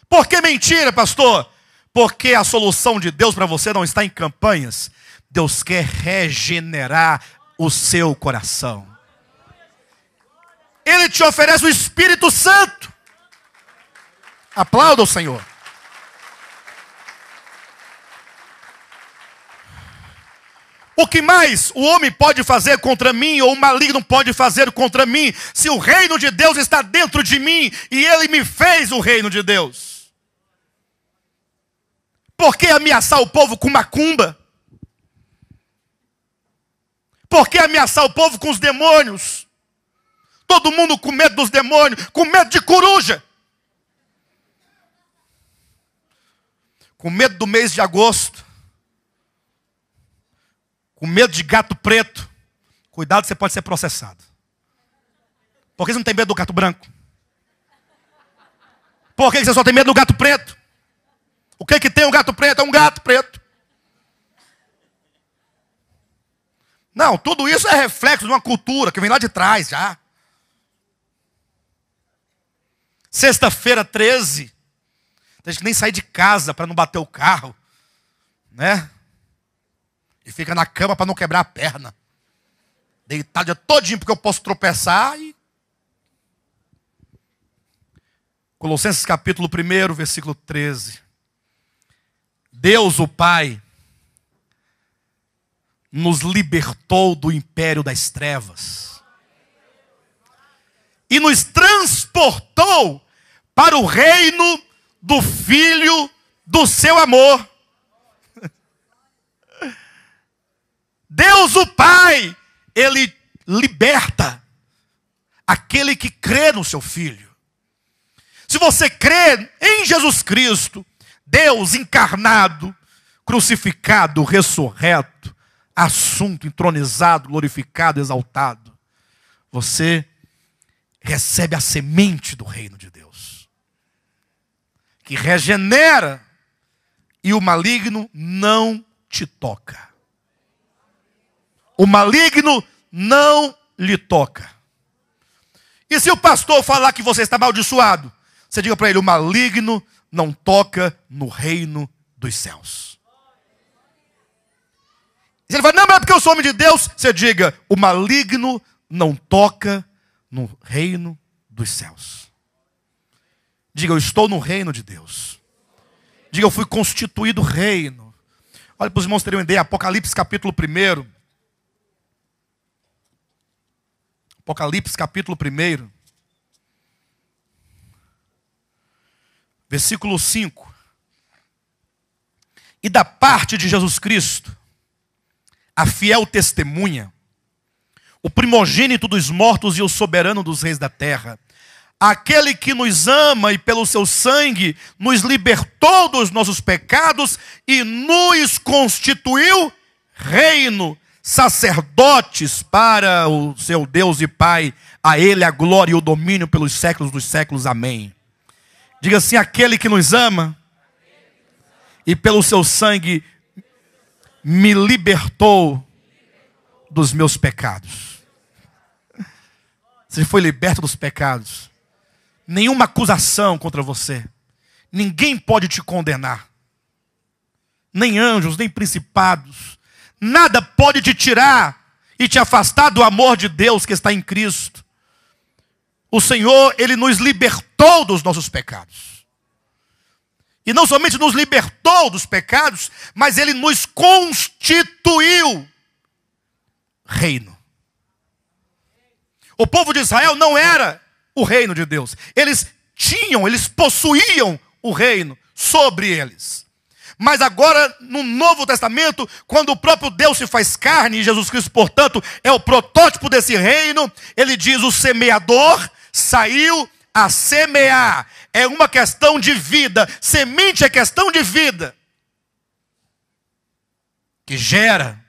Por que mentira, pastor? Porque a solução de Deus para você não está em campanhas. Deus quer regenerar o seu coração. Ele te oferece o Espírito Santo. Aplauda o Senhor. O que mais o homem pode fazer contra mim, ou o maligno pode fazer contra mim, se o reino de Deus está dentro de mim, e ele me fez o reino de Deus? Por que ameaçar o povo com macumba? Por que ameaçar o povo com os demônios? Todo mundo com medo dos demônios, com medo de coruja. Com medo do mês de agosto. Com medo de gato preto. Cuidado, você pode ser processado. Por que você não tem medo do gato branco? Por que você só tem medo do gato preto? O que tem o gato preto? É um gato preto. Não, tudo isso é reflexo de uma cultura que vem lá de trás já. Sexta-feira 13. Tem gente que nem sair de casa para não bater o carro. Né? E fica na cama para não quebrar a perna. Deitado o dia todinho porque eu posso tropeçar. Colossenses capítulo 1, versículo 13. Deus, o Pai, nos libertou do império das trevas e nos transportou para o reino do Filho do seu amor. Deus, o Pai, ele liberta aquele que crê no seu Filho. Se você crê em Jesus Cristo, Deus encarnado, crucificado, ressurreto, assunto, entronizado, glorificado, exaltado, você recebe a semente do reino de Deus, que regenera, e o maligno não te toca. O maligno não lhe toca. E se o pastor falar que você está amaldiçoado, você diga para ele, o maligno não toca no reino dos céus. Se ele fala, não, mas é porque eu sou homem de Deus, você diga, o maligno não toca no reino dos céus. Diga, eu estou no reino de Deus. Diga, eu fui constituído reino. Olha para os irmãos terem uma ideia, Apocalipse capítulo 1. Apocalipse capítulo 1. Versículo 5. E da parte de Jesus Cristo, a fiel testemunha, o primogênito dos mortos e o soberano dos reis da terra, aquele que nos ama e pelo seu sangue nos libertou dos nossos pecados e nos constituiu reino, sacerdotes para o seu Deus e Pai, a ele a glória e o domínio pelos séculos dos séculos. Amém. Diga assim, aquele que nos ama e pelo seu sangue me libertou dos meus pecados. Você foi liberto dos pecados. Nenhuma acusação contra você. Ninguém pode te condenar. Nem anjos, nem principados. Nada pode te tirar e te afastar do amor de Deus que está em Cristo. O Senhor, Ele nos libertou dos nossos pecados. E não somente nos libertou dos pecados, mas Ele nos constituiu reino. O povo de Israel não era o reino de Deus. Eles possuíam o reino sobre eles. Mas agora, no Novo Testamento, quando o próprio Deus se faz carne, e Jesus Cristo, portanto, é o protótipo desse reino, ele diz, o semeador saiu a semear. É uma questão de vida. Semente é questão de vida. que gera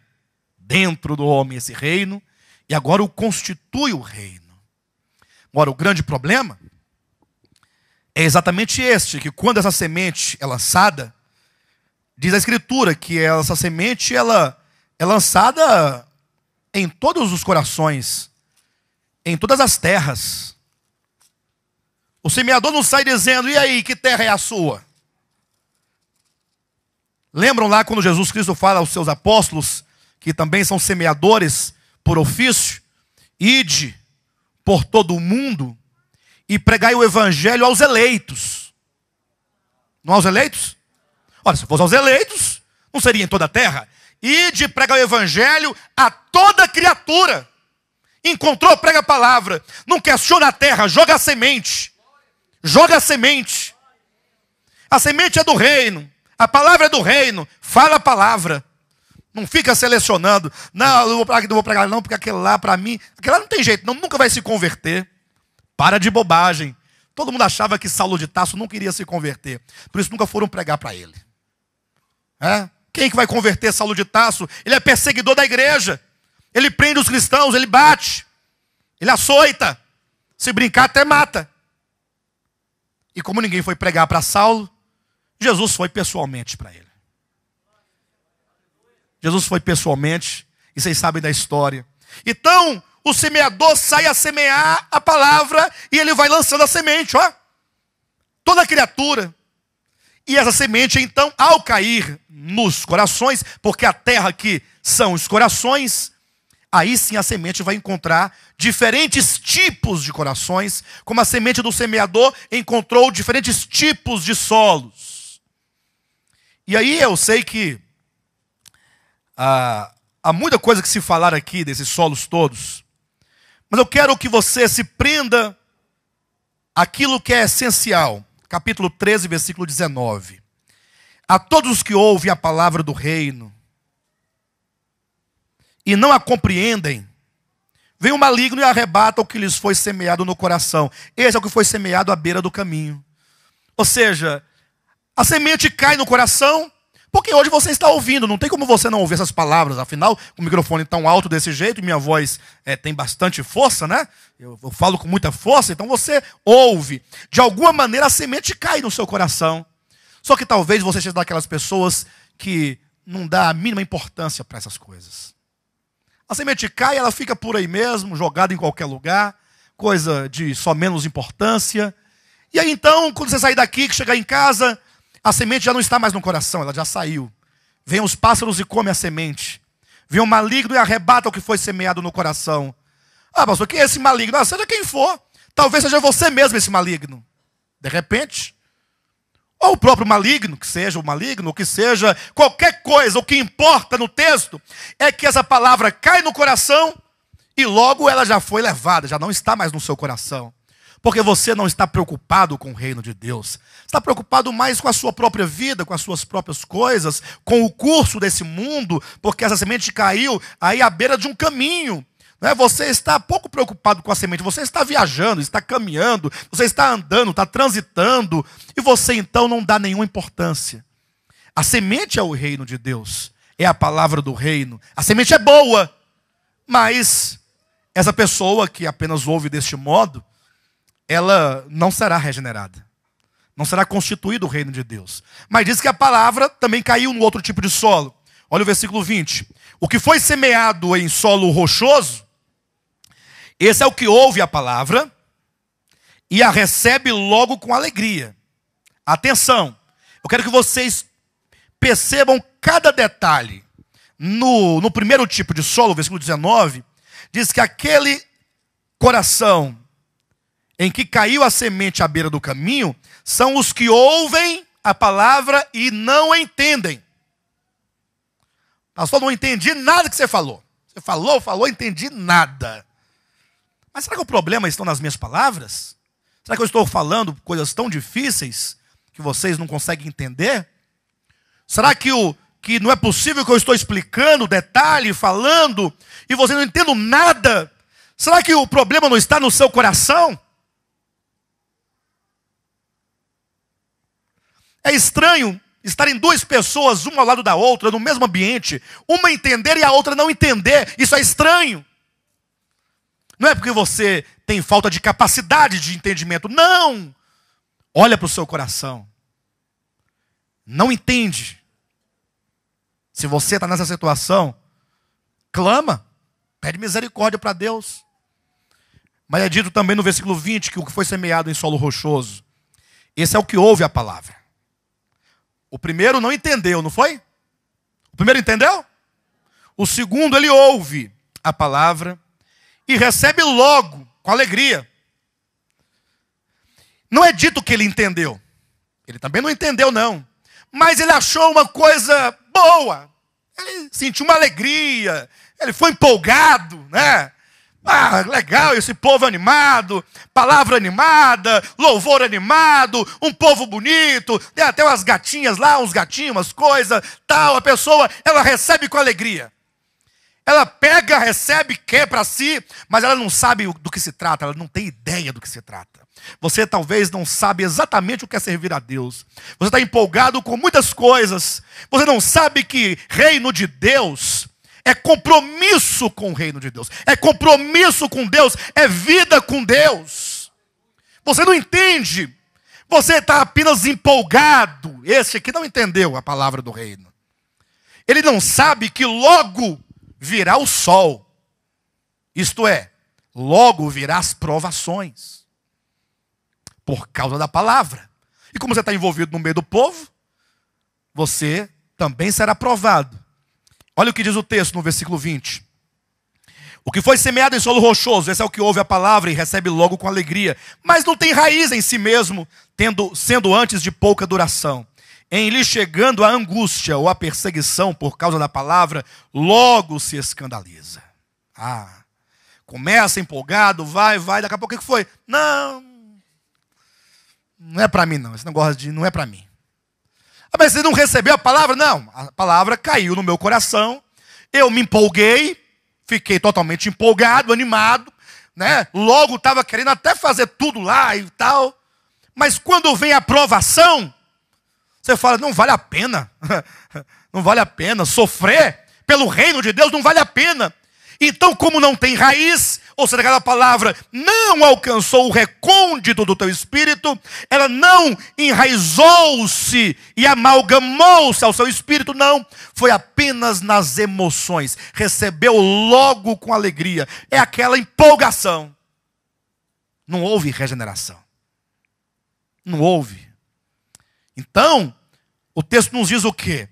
dentro do homem esse reino, e agora o constitui o reino. Agora, o grande problema é exatamente este, que quando essa semente é lançada, diz a Escritura que essa semente ela é lançada em todos os corações, em todas as terras. O semeador não sai dizendo, e aí, que terra é a sua? Lembram lá quando Jesus Cristo fala aos seus apóstolos, que também são semeadores por ofício? Ide por todo o mundo e pregai o evangelho aos eleitos. Não aos eleitos? Olha, se fosse aos eleitos, não seria em toda a terra. Ide pregar o evangelho a toda criatura. Encontrou, prega a palavra. Não questiona a terra, joga a semente. Joga a semente. A semente é do reino. A palavra é do reino. Fala a palavra. Não fica selecionando. Não, eu não vou pregar não, porque aquele lá para mim... Aquele lá não tem jeito, não, nunca vai se converter. Para de bobagem. Todo mundo achava que Saulo de Tarso nunca iria se converter. Por isso nunca foram pregar para ele. Quem que vai converter Saulo de Tarso? Ele é perseguidor da igreja. Ele prende os cristãos, ele bate. Ele açoita. Se brincar até mata. E como ninguém foi pregar para Saulo, Jesus foi pessoalmente para ele. Jesus foi pessoalmente, e vocês sabem da história. Então, o semeador sai a semear a palavra e ele vai lançando a semente, ó. Toda criatura. E essa semente, então, ao cair nos corações, porque a terra aqui são os corações, aí sim a semente vai encontrar diferentes tipos de corações, como a semente do semeador encontrou diferentes tipos de solos. E aí eu sei que há muita coisa que se falar aqui desses solos todos, mas eu quero que você se prenda àquilo que é essencial. Capítulo 13, versículo 19. A todos os que ouvem a palavra do reino e não a compreendem, vem o maligno e arrebata o que lhes foi semeado no coração. Esse é o que foi semeado à beira do caminho. Ou seja, a semente cai no coração, porque hoje você está ouvindo, não tem como você não ouvir essas palavras, afinal, com o microfone tão alto desse jeito, minha voz tem bastante força, né? Eu falo com muita força, então você ouve. De alguma maneira a semente cai no seu coração. Só que talvez você seja daquelas pessoas que não dá a mínima importância para essas coisas. A semente cai, ela fica por aí mesmo, jogada em qualquer lugar, coisa de só menos importância. E aí então, quando você sair daqui, que chegar em casa, a semente já não está mais no coração, ela já saiu. Vêm os pássaros e comem a semente. Vem o maligno e arrebata o que foi semeado no coração. Ah, pastor, quem é esse maligno? Ah, seja quem for. Talvez seja você mesmo esse maligno. De repente. Ou o próprio maligno, que seja o maligno, que seja qualquer coisa. O que importa no texto é que essa palavra cai no coração e logo ela já foi levada, já não está mais no seu coração. Porque você não está preocupado com o reino de Deus. Está preocupado mais com a sua própria vida, com as suas próprias coisas, com o curso desse mundo, porque essa semente caiu aí à beira de um caminho. Você está pouco preocupado com a semente, você está viajando, está caminhando, você está andando, está transitando, e você então não dá nenhuma importância. A semente é o reino de Deus, é a palavra do reino. A semente é boa, mas essa pessoa que apenas ouve deste modo, ela não será regenerada. Não será constituído o reino de Deus. Mas diz que a palavra também caiu no outro tipo de solo. Olha o versículo 20. O que foi semeado em solo rochoso, esse é o que ouve a palavra e a recebe logo com alegria. Atenção, eu quero que vocês percebam cada detalhe. No primeiro tipo de solo, versículo 19, diz que aquele coração em que caiu a semente à beira do caminho, são os que ouvem a palavra e não entendem. Pastor, não entendi nada que você falou. Você falou, entendi nada. Mas será que o problema está nas minhas palavras? Será que eu estou falando coisas tão difíceis que vocês não conseguem entender? Será que não é possível que eu estou explicando detalhe, falando, e vocês não entendem nada? Será que o problema não está no seu coração? É estranho estarem duas pessoas, uma ao lado da outra, no mesmo ambiente, uma entender e a outra não entender. Isso é estranho. Não é porque você tem falta de capacidade de entendimento. Não! Olha para o seu coração. Não entende. Se você está nessa situação, clama. Pede misericórdia para Deus. Mas é dito também no versículo 20 que o que foi semeado em solo rochoso, esse é o que ouve a palavra. O primeiro não entendeu, não foi? O primeiro entendeu? O segundo, ele ouve a palavra e recebe logo, com alegria. Não é dito que ele entendeu. Ele também não entendeu, não. Mas ele achou uma coisa boa. Ele sentiu uma alegria. Ele foi empolgado, né? Ah, legal, esse povo animado, palavra animada, louvor animado, um povo bonito, tem até umas gatinhas lá, uns gatinhos, umas coisas, tal. A pessoa, ela recebe com alegria. Ela pega, recebe, quer para si, mas ela não sabe do que se trata, ela não tem ideia do que se trata. Você talvez não sabe exatamente o que é servir a Deus. Você está empolgado com muitas coisas. Você não sabe que reino de Deus é compromisso com o reino de Deus. É compromisso com Deus. É vida com Deus. Você não entende. Você está apenas empolgado. Esse aqui não entendeu a palavra do reino. Ele não sabe que logo virá o sol. Isto é, logo virá as provações. Por causa da palavra. E como você está envolvido no meio do povo, você também será provado. Olha o que diz o texto no versículo 20. O que foi semeado em solo rochoso, esse é o que ouve a palavra e recebe logo com alegria, mas não tem raiz em si mesmo, sendo antes de pouca duração. Em lhe chegando a angústia ou a perseguição por causa da palavra, logo se escandaliza. Começa empolgado, vai, daqui a pouco o que foi? Não é para mim não, esse negócio de não é para mim. Mas você não recebeu a palavra? Não, a palavra caiu no meu coração, eu me empolguei, fiquei totalmente empolgado, animado, né? Logo estava querendo até fazer tudo lá e tal, mas quando vem a provação, você fala, não vale a pena, não vale a pena, sofrer pelo reino de Deus não vale a pena. Então, como não tem raiz, ou seja, aquela palavra não alcançou o recôndito do teu espírito, ela não enraizou-se e amalgamou-se ao seu espírito, não. Foi apenas nas emoções. Recebeu logo com alegria. É aquela empolgação. Não houve regeneração. Não houve. Então, o texto nos diz o quê?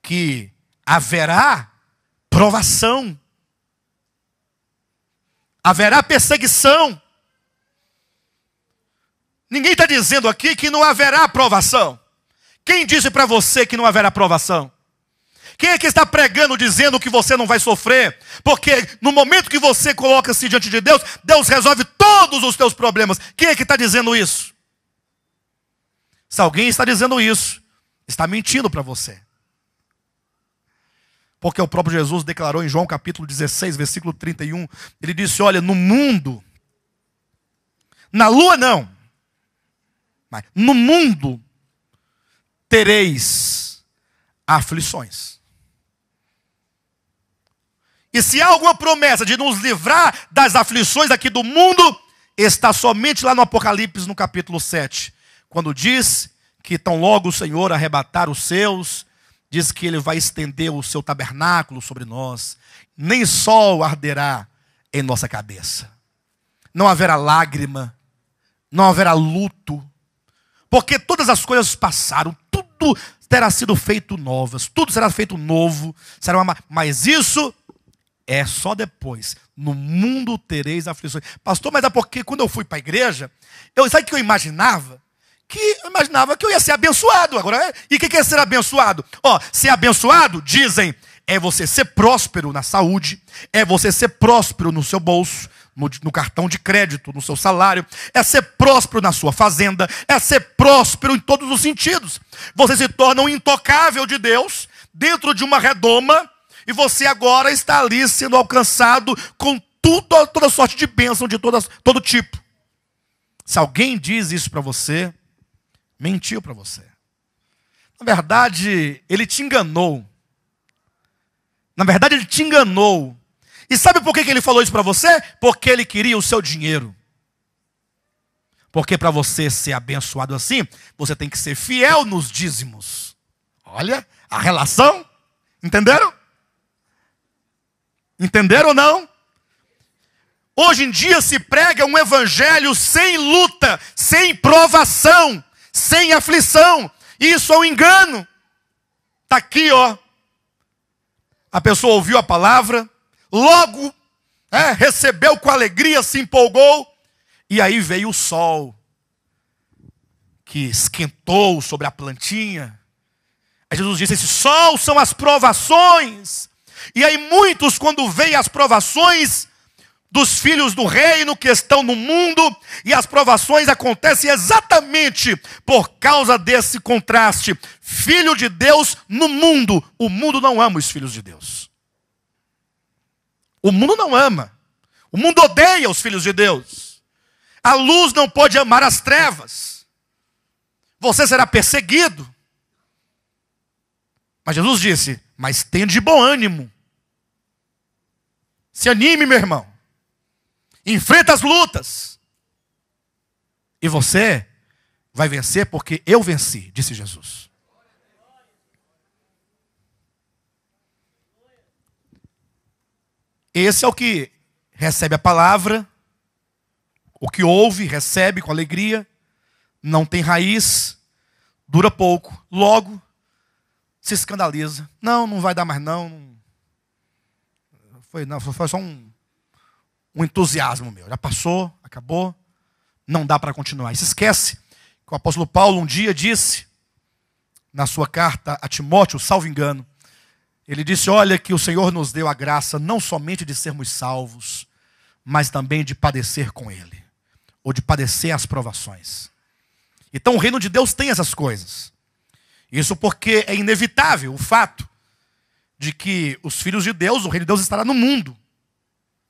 Que haverá provação. Haverá perseguição. Ninguém está dizendo aqui que não haverá aprovação. Quem disse para você que não haverá aprovação? Quem é que está pregando dizendo que você não vai sofrer? Porque no momento que você coloca-se diante de Deus, Deus resolve todos os teus problemas. Quem é que está dizendo isso? Se alguém está dizendo isso, está mentindo para você. Porque o próprio Jesus declarou em João capítulo 16, versículo 31, ele disse, olha, no mundo, na lua não, mas no mundo tereis aflições. E se há alguma promessa de nos livrar das aflições aqui do mundo, está somente lá no Apocalipse, no capítulo 7, quando diz que tão logo o Senhor arrebatar os seus, diz que ele vai estender o seu tabernáculo sobre nós. Nem sol arderá em nossa cabeça. Não haverá lágrima. Não haverá luto. Porque todas as coisas passaram. Tudo terá sido feito novas. Tudo será feito novo. Mas isso é só depois. No mundo tereis aflições. Pastor, mas é porque quando eu fui para a igreja, sabe o que eu imaginava? Eu imaginava que eu ia ser abençoado. Agora, e o que é ser abençoado? Ser abençoado, dizem, é você ser próspero na saúde, é você ser próspero no seu bolso, no cartão de crédito, no seu salário, é ser próspero na sua fazenda, é ser próspero em todos os sentidos. Você se torna um intocável de Deus, dentro de uma redoma, e você agora está ali sendo alcançado com toda sorte de bênção de todo tipo. Se alguém diz isso para você, mentiu para você. Na verdade, ele te enganou. Na verdade, ele te enganou. E sabe por que ele falou isso para você? Porque ele queria o seu dinheiro. Porque para você ser abençoado assim, você tem que ser fiel nos dízimos. Olha a relação. Entenderam? Entenderam ou não? Hoje em dia se prega um evangelho sem luta, sem provação, sem aflição. Isso é um engano. Está aqui, ó. A pessoa ouviu a palavra, logo recebeu com alegria, se empolgou. E aí veio o sol, que esquentou sobre a plantinha. Aí Jesus disse, esse sol são as provações. E aí muitos, quando veem as provações dos filhos do reino que estão no mundo, e as provações acontecem exatamente por causa desse contraste. Filho de Deus no mundo. O mundo não ama os filhos de Deus. O mundo não ama. O mundo odeia os filhos de Deus. A luz não pode amar as trevas. Você será perseguido. Mas Jesus disse, mas tenha de bom ânimo. Se anime, meu irmão. Enfrenta as lutas. E você vai vencer porque eu venci, disse Jesus. Esse é o que recebe a palavra, o que ouve, recebe com alegria, não tem raiz, dura pouco, logo se escandaliza. Não vai dar mais não. Foi só um entusiasmo meu. Já passou, acabou, não dá para continuar. E se esquece que o apóstolo Paulo um dia disse, na sua carta a Timóteo, salvo engano, ele disse, olha que o Senhor nos deu a graça não somente de sermos salvos, mas também de padecer com Ele, ou de padecer as provações. Então o reino de Deus tem essas coisas. Isso porque é inevitável o fato de que os filhos de Deus, o reino de Deus estará no mundo.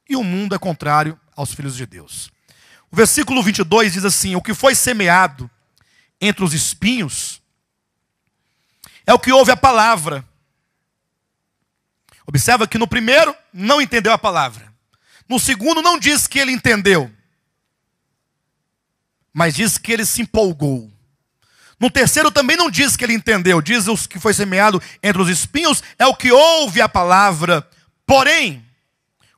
E o mundo é contrário aos filhos de Deus. O versículo 22 diz assim, o que foi semeado entre os espinhos é o que ouve a palavra. Observa que no primeiro não entendeu a palavra. No segundo não diz que ele entendeu, mas diz que ele se empolgou. No terceiro também não diz que ele entendeu, diz o que foi semeado entre os espinhos é o que ouve a palavra, porém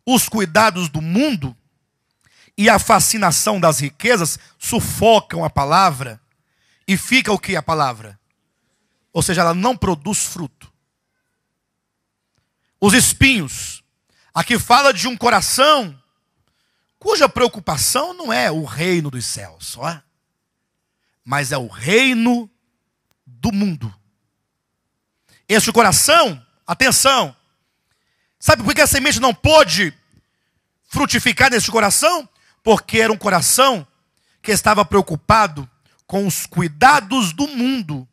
os cuidados do mundo e a fascinação das riquezas sufocam a palavra e fica o que a palavra? Ou seja, ela não produz fruto. Os espinhos, aqui fala de um coração cuja preocupação não é o reino dos céus, mas é o reino do mundo. Este coração, atenção, sabe por que a semente não pôde frutificar neste coração? Porque era um coração que estava preocupado com os cuidados do mundo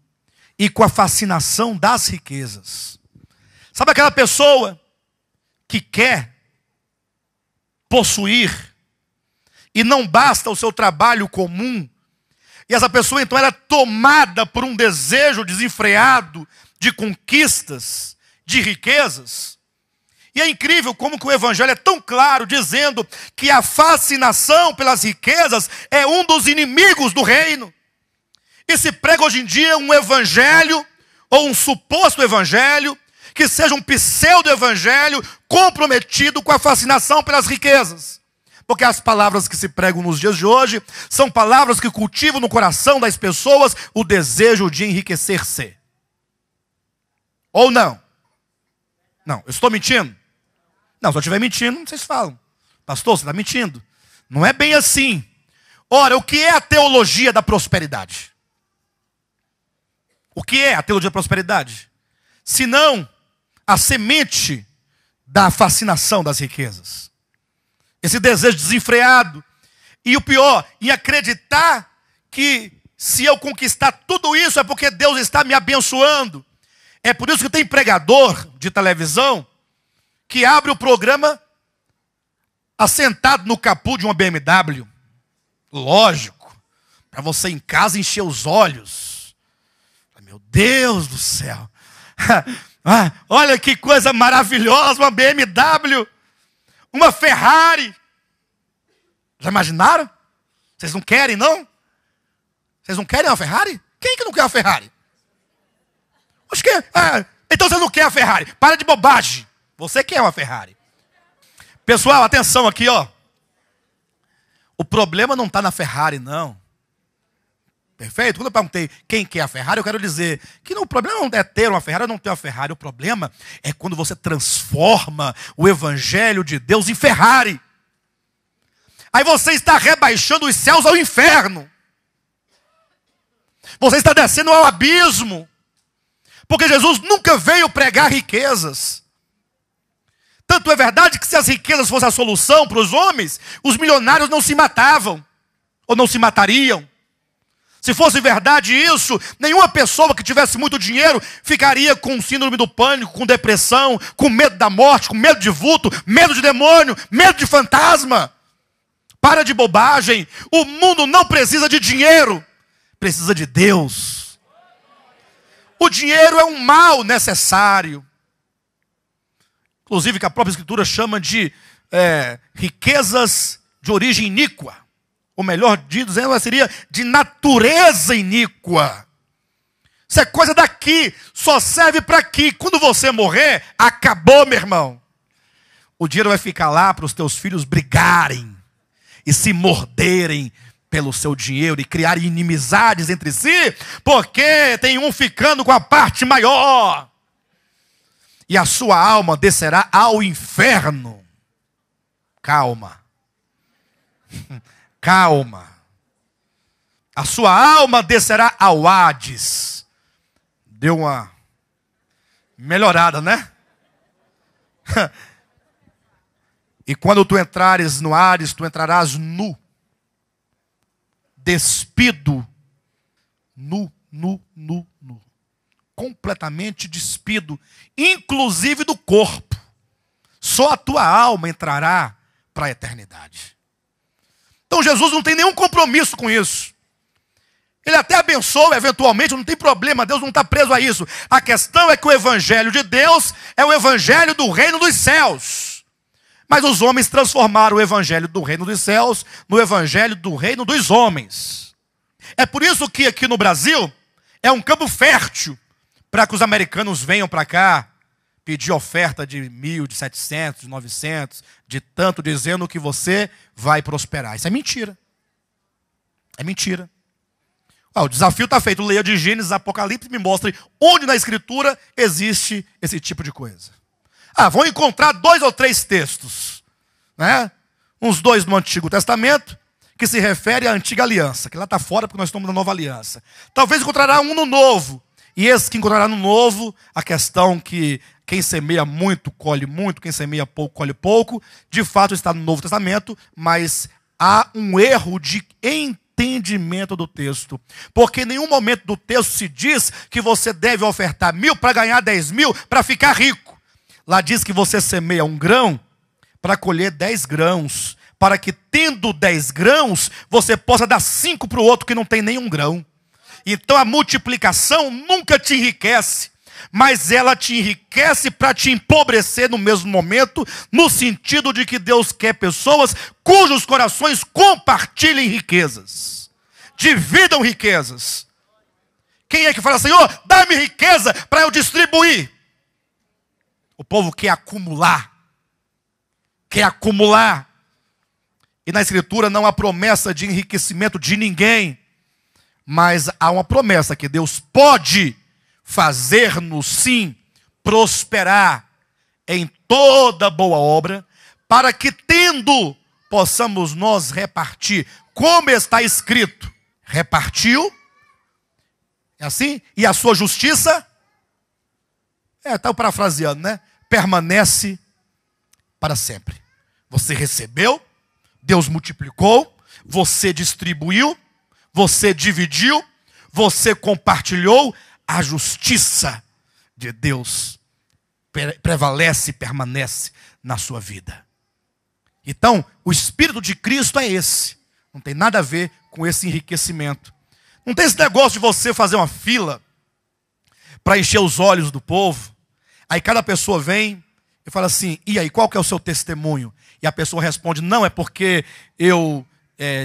e com a fascinação das riquezas. Sabe aquela pessoa que quer possuir e não basta o seu trabalho comum, e essa pessoa então era tomada por um desejo desenfreado de conquistas, de riquezas. E é incrível como que o evangelho é tão claro, dizendo que a fascinação pelas riquezas é um dos inimigos do reino. E se prega hoje em dia um evangelho, ou um suposto evangelho, que seja um pseudo-evangelho comprometido com a fascinação pelas riquezas. Porque as palavras que se pregam nos dias de hoje são palavras que cultivam no coração das pessoas o desejo de enriquecer-se. Ou não? Não, eu estou mentindo? Não, se eu estiver mentindo, vocês falam. Pastor, você está mentindo. Não é bem assim. Ora, o que é a teologia da prosperidade? O que é a teologia da prosperidade? Se não a semente da fascinação das riquezas. Esse desejo desenfreado. E o pior, em acreditar que se eu conquistar tudo isso é porque Deus está me abençoando. É por isso que tem pregador de televisão que abre o programa assentado no capô de uma BMW. Lógico, para você em casa encher os olhos. Meu Deus do céu. Olha que coisa maravilhosa, uma BMW, uma Ferrari. Já imaginaram? Vocês não querem, não? Vocês não querem uma Ferrari? Quem que não quer uma Ferrari? Acho que então você não quer a Ferrari. Para de bobagem. Você quer uma Ferrari. Pessoal, atenção aqui, ó. O problema não está na Ferrari, não. Perfeito? Quando eu perguntei quem quer a Ferrari, eu quero dizer que o problema não é ter uma Ferrari ou não ter uma Ferrari. O problema é quando você transforma o Evangelho de Deus em Ferrari. Aí você está rebaixando os céus ao inferno. Você está descendo ao abismo. Porque Jesus nunca veio pregar riquezas. Tanto é verdade que se as riquezas fossem a solução para os homens, os milionários não se matavam. Ou não se matariam. Se fosse verdade isso, nenhuma pessoa que tivesse muito dinheiro ficaria com síndrome do pânico, com depressão, com medo da morte, com medo de vulto, medo de demônio, medo de fantasma. Para de bobagem. O mundo não precisa de dinheiro. Precisa de Deus. O dinheiro é um mal necessário. Inclusive que a própria Escritura chama de riquezas de origem iníqua. Ou melhor dizendo, seria de natureza iníqua. Isso é coisa daqui, só serve para aqui. Quando você morrer, acabou, meu irmão. O dinheiro vai ficar lá para os teus filhos brigarem e se morderem pelo seu dinheiro e criarem inimizades entre si, porque tem um ficando com a parte maior. E a sua alma descerá ao inferno. Calma. Calma. A sua alma descerá ao Hades. Deu uma melhorada, né? E quando tu entrares no Hades, tu entrarás nu. Despido. Nu. Completamente despido. Inclusive do corpo. Só a tua alma entrará para a eternidade. Então Jesus não tem nenhum compromisso com isso. Ele até abençoa eventualmente, não tem problema, Deus não está preso a isso. A questão é que o Evangelho de Deus é o Evangelho do reino dos céus. Mas os homens transformaram o Evangelho do reino dos céus no Evangelho do reino dos homens. É por isso que aqui no Brasil é um campo fértil para que os americanos venham para cá pedir oferta de 1.000, de 700, de 900, de tanto, dizendo que você vai prosperar. Isso é mentira. É mentira. O desafio está feito. Leia de Gênesis, Apocalipse, me mostre onde na Escritura existe esse tipo de coisa. Vão encontrar 2 ou 3 textos, né? Uns 2 no Antigo Testamento, que se refere à Antiga Aliança, que lá está fora porque nós estamos na Nova Aliança. Talvez encontrará um no Novo. E esse que encontrará no Novo, a questão que quem semeia muito, colhe muito, quem semeia pouco, colhe pouco, de fato está no Novo Testamento, mas há um erro de entendimento do texto. Porque em nenhum momento do texto se diz que você deve ofertar 1.000 para ganhar 10.000 para ficar rico. Lá diz que você semeia 1 grão para colher 10 grãos. Para que tendo 10 grãos, você possa dar 5 para o outro que não tem nenhum grão. Então a multiplicação nunca te enriquece, mas ela te enriquece para te empobrecer no mesmo momento, no sentido de que Deus quer pessoas cujos corações compartilhem riquezas, dividam riquezas. Quem é que fala, Senhor, dá-me riqueza para eu distribuir? O povo quer acumular. Quer acumular. E na Escritura não há promessa de enriquecimento de ninguém. Mas há uma promessa que Deus pode fazer-nos sim prosperar em toda boa obra, para que tendo possamos nós repartir, como está escrito, repartiu, é assim? E a sua justiça, está parafraseando, né? Permanece para sempre. Você recebeu, Deus multiplicou, você distribuiu, você dividiu, você compartilhou, a justiça de Deus prevalece e permanece na sua vida. Então, o Espírito de Cristo é esse. Não tem nada a ver com esse enriquecimento. Não tem esse negócio de você fazer uma fila para encher os olhos do povo. Aí cada pessoa vem e fala assim, e aí, qual que é o seu testemunho? E a pessoa responde, não, é porque eu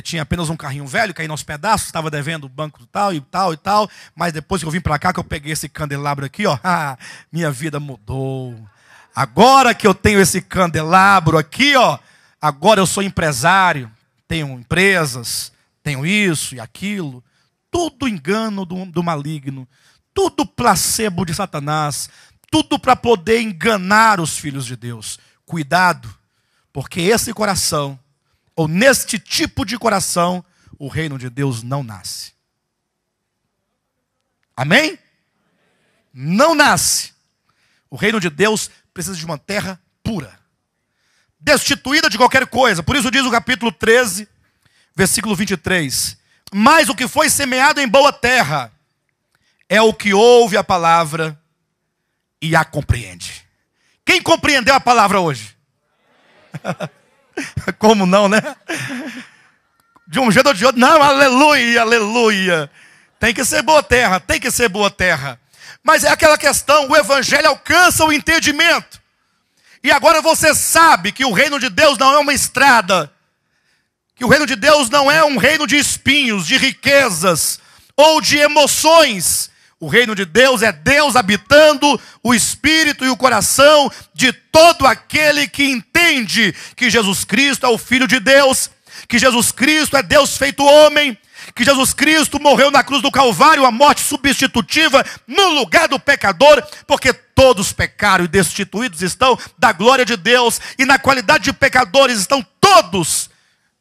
tinha apenas um carrinho velho, caí nos pedaços, estava devendo o banco tal e tal e tal, mas depois que eu vim para cá, que eu peguei esse candelabro aqui, ó, minha vida mudou. Agora que eu tenho esse candelabro aqui, ó, agora eu sou empresário, tenho empresas, tenho isso e aquilo. Tudo engano do maligno, tudo placebo de Satanás, tudo para poder enganar os filhos de Deus. Cuidado, porque esse coração, ou neste tipo de coração, o reino de Deus não nasce. Amém? Não nasce. O reino de Deus precisa de uma terra pura, destituída de qualquer coisa. Por isso diz o capítulo 13, versículo 23. Mas o que foi semeado em boa terra é o que ouve a palavra e a compreende. Quem compreendeu a palavra hoje? Como não, né? De um jeito ou de outro. Não, aleluia, aleluia. Tem que ser boa terra, tem que ser boa terra. Mas é aquela questão, o evangelho alcança o entendimento. E agora você sabe que o reino de Deus não é uma estrada. Que o reino de Deus não é um reino de espinhos, de riquezas ou de emoções. O reino de Deus é Deus habitando o espírito e o coração de todo aquele que entende que Jesus Cristo é o Filho de Deus, que Jesus Cristo é Deus feito homem, que Jesus Cristo morreu na cruz do Calvário, a morte substitutiva no lugar do pecador, porque todos pecaram e destituídos estão da glória de Deus, e na qualidade de pecadores estão todos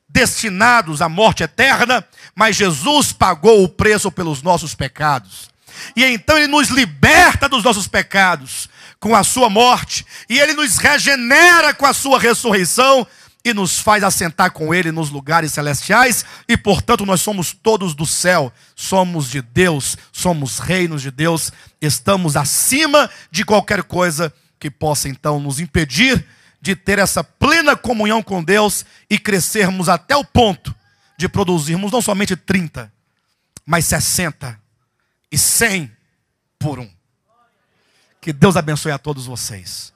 destinados à morte eterna, mas Jesus pagou o preço pelos nossos pecados. E então Ele nos liberta dos nossos pecados com a sua morte, e Ele nos regenera com a sua ressurreição, e nos faz assentar com Ele nos lugares celestiais, e portanto nós somos todos do céu, somos de Deus, somos reinos de Deus, estamos acima de qualquer coisa que possa então nos impedir de ter essa plena comunhão com Deus e crescermos até o ponto de produzirmos não somente 30, mas 60 e 100 por um. Que Deus abençoe a todos vocês.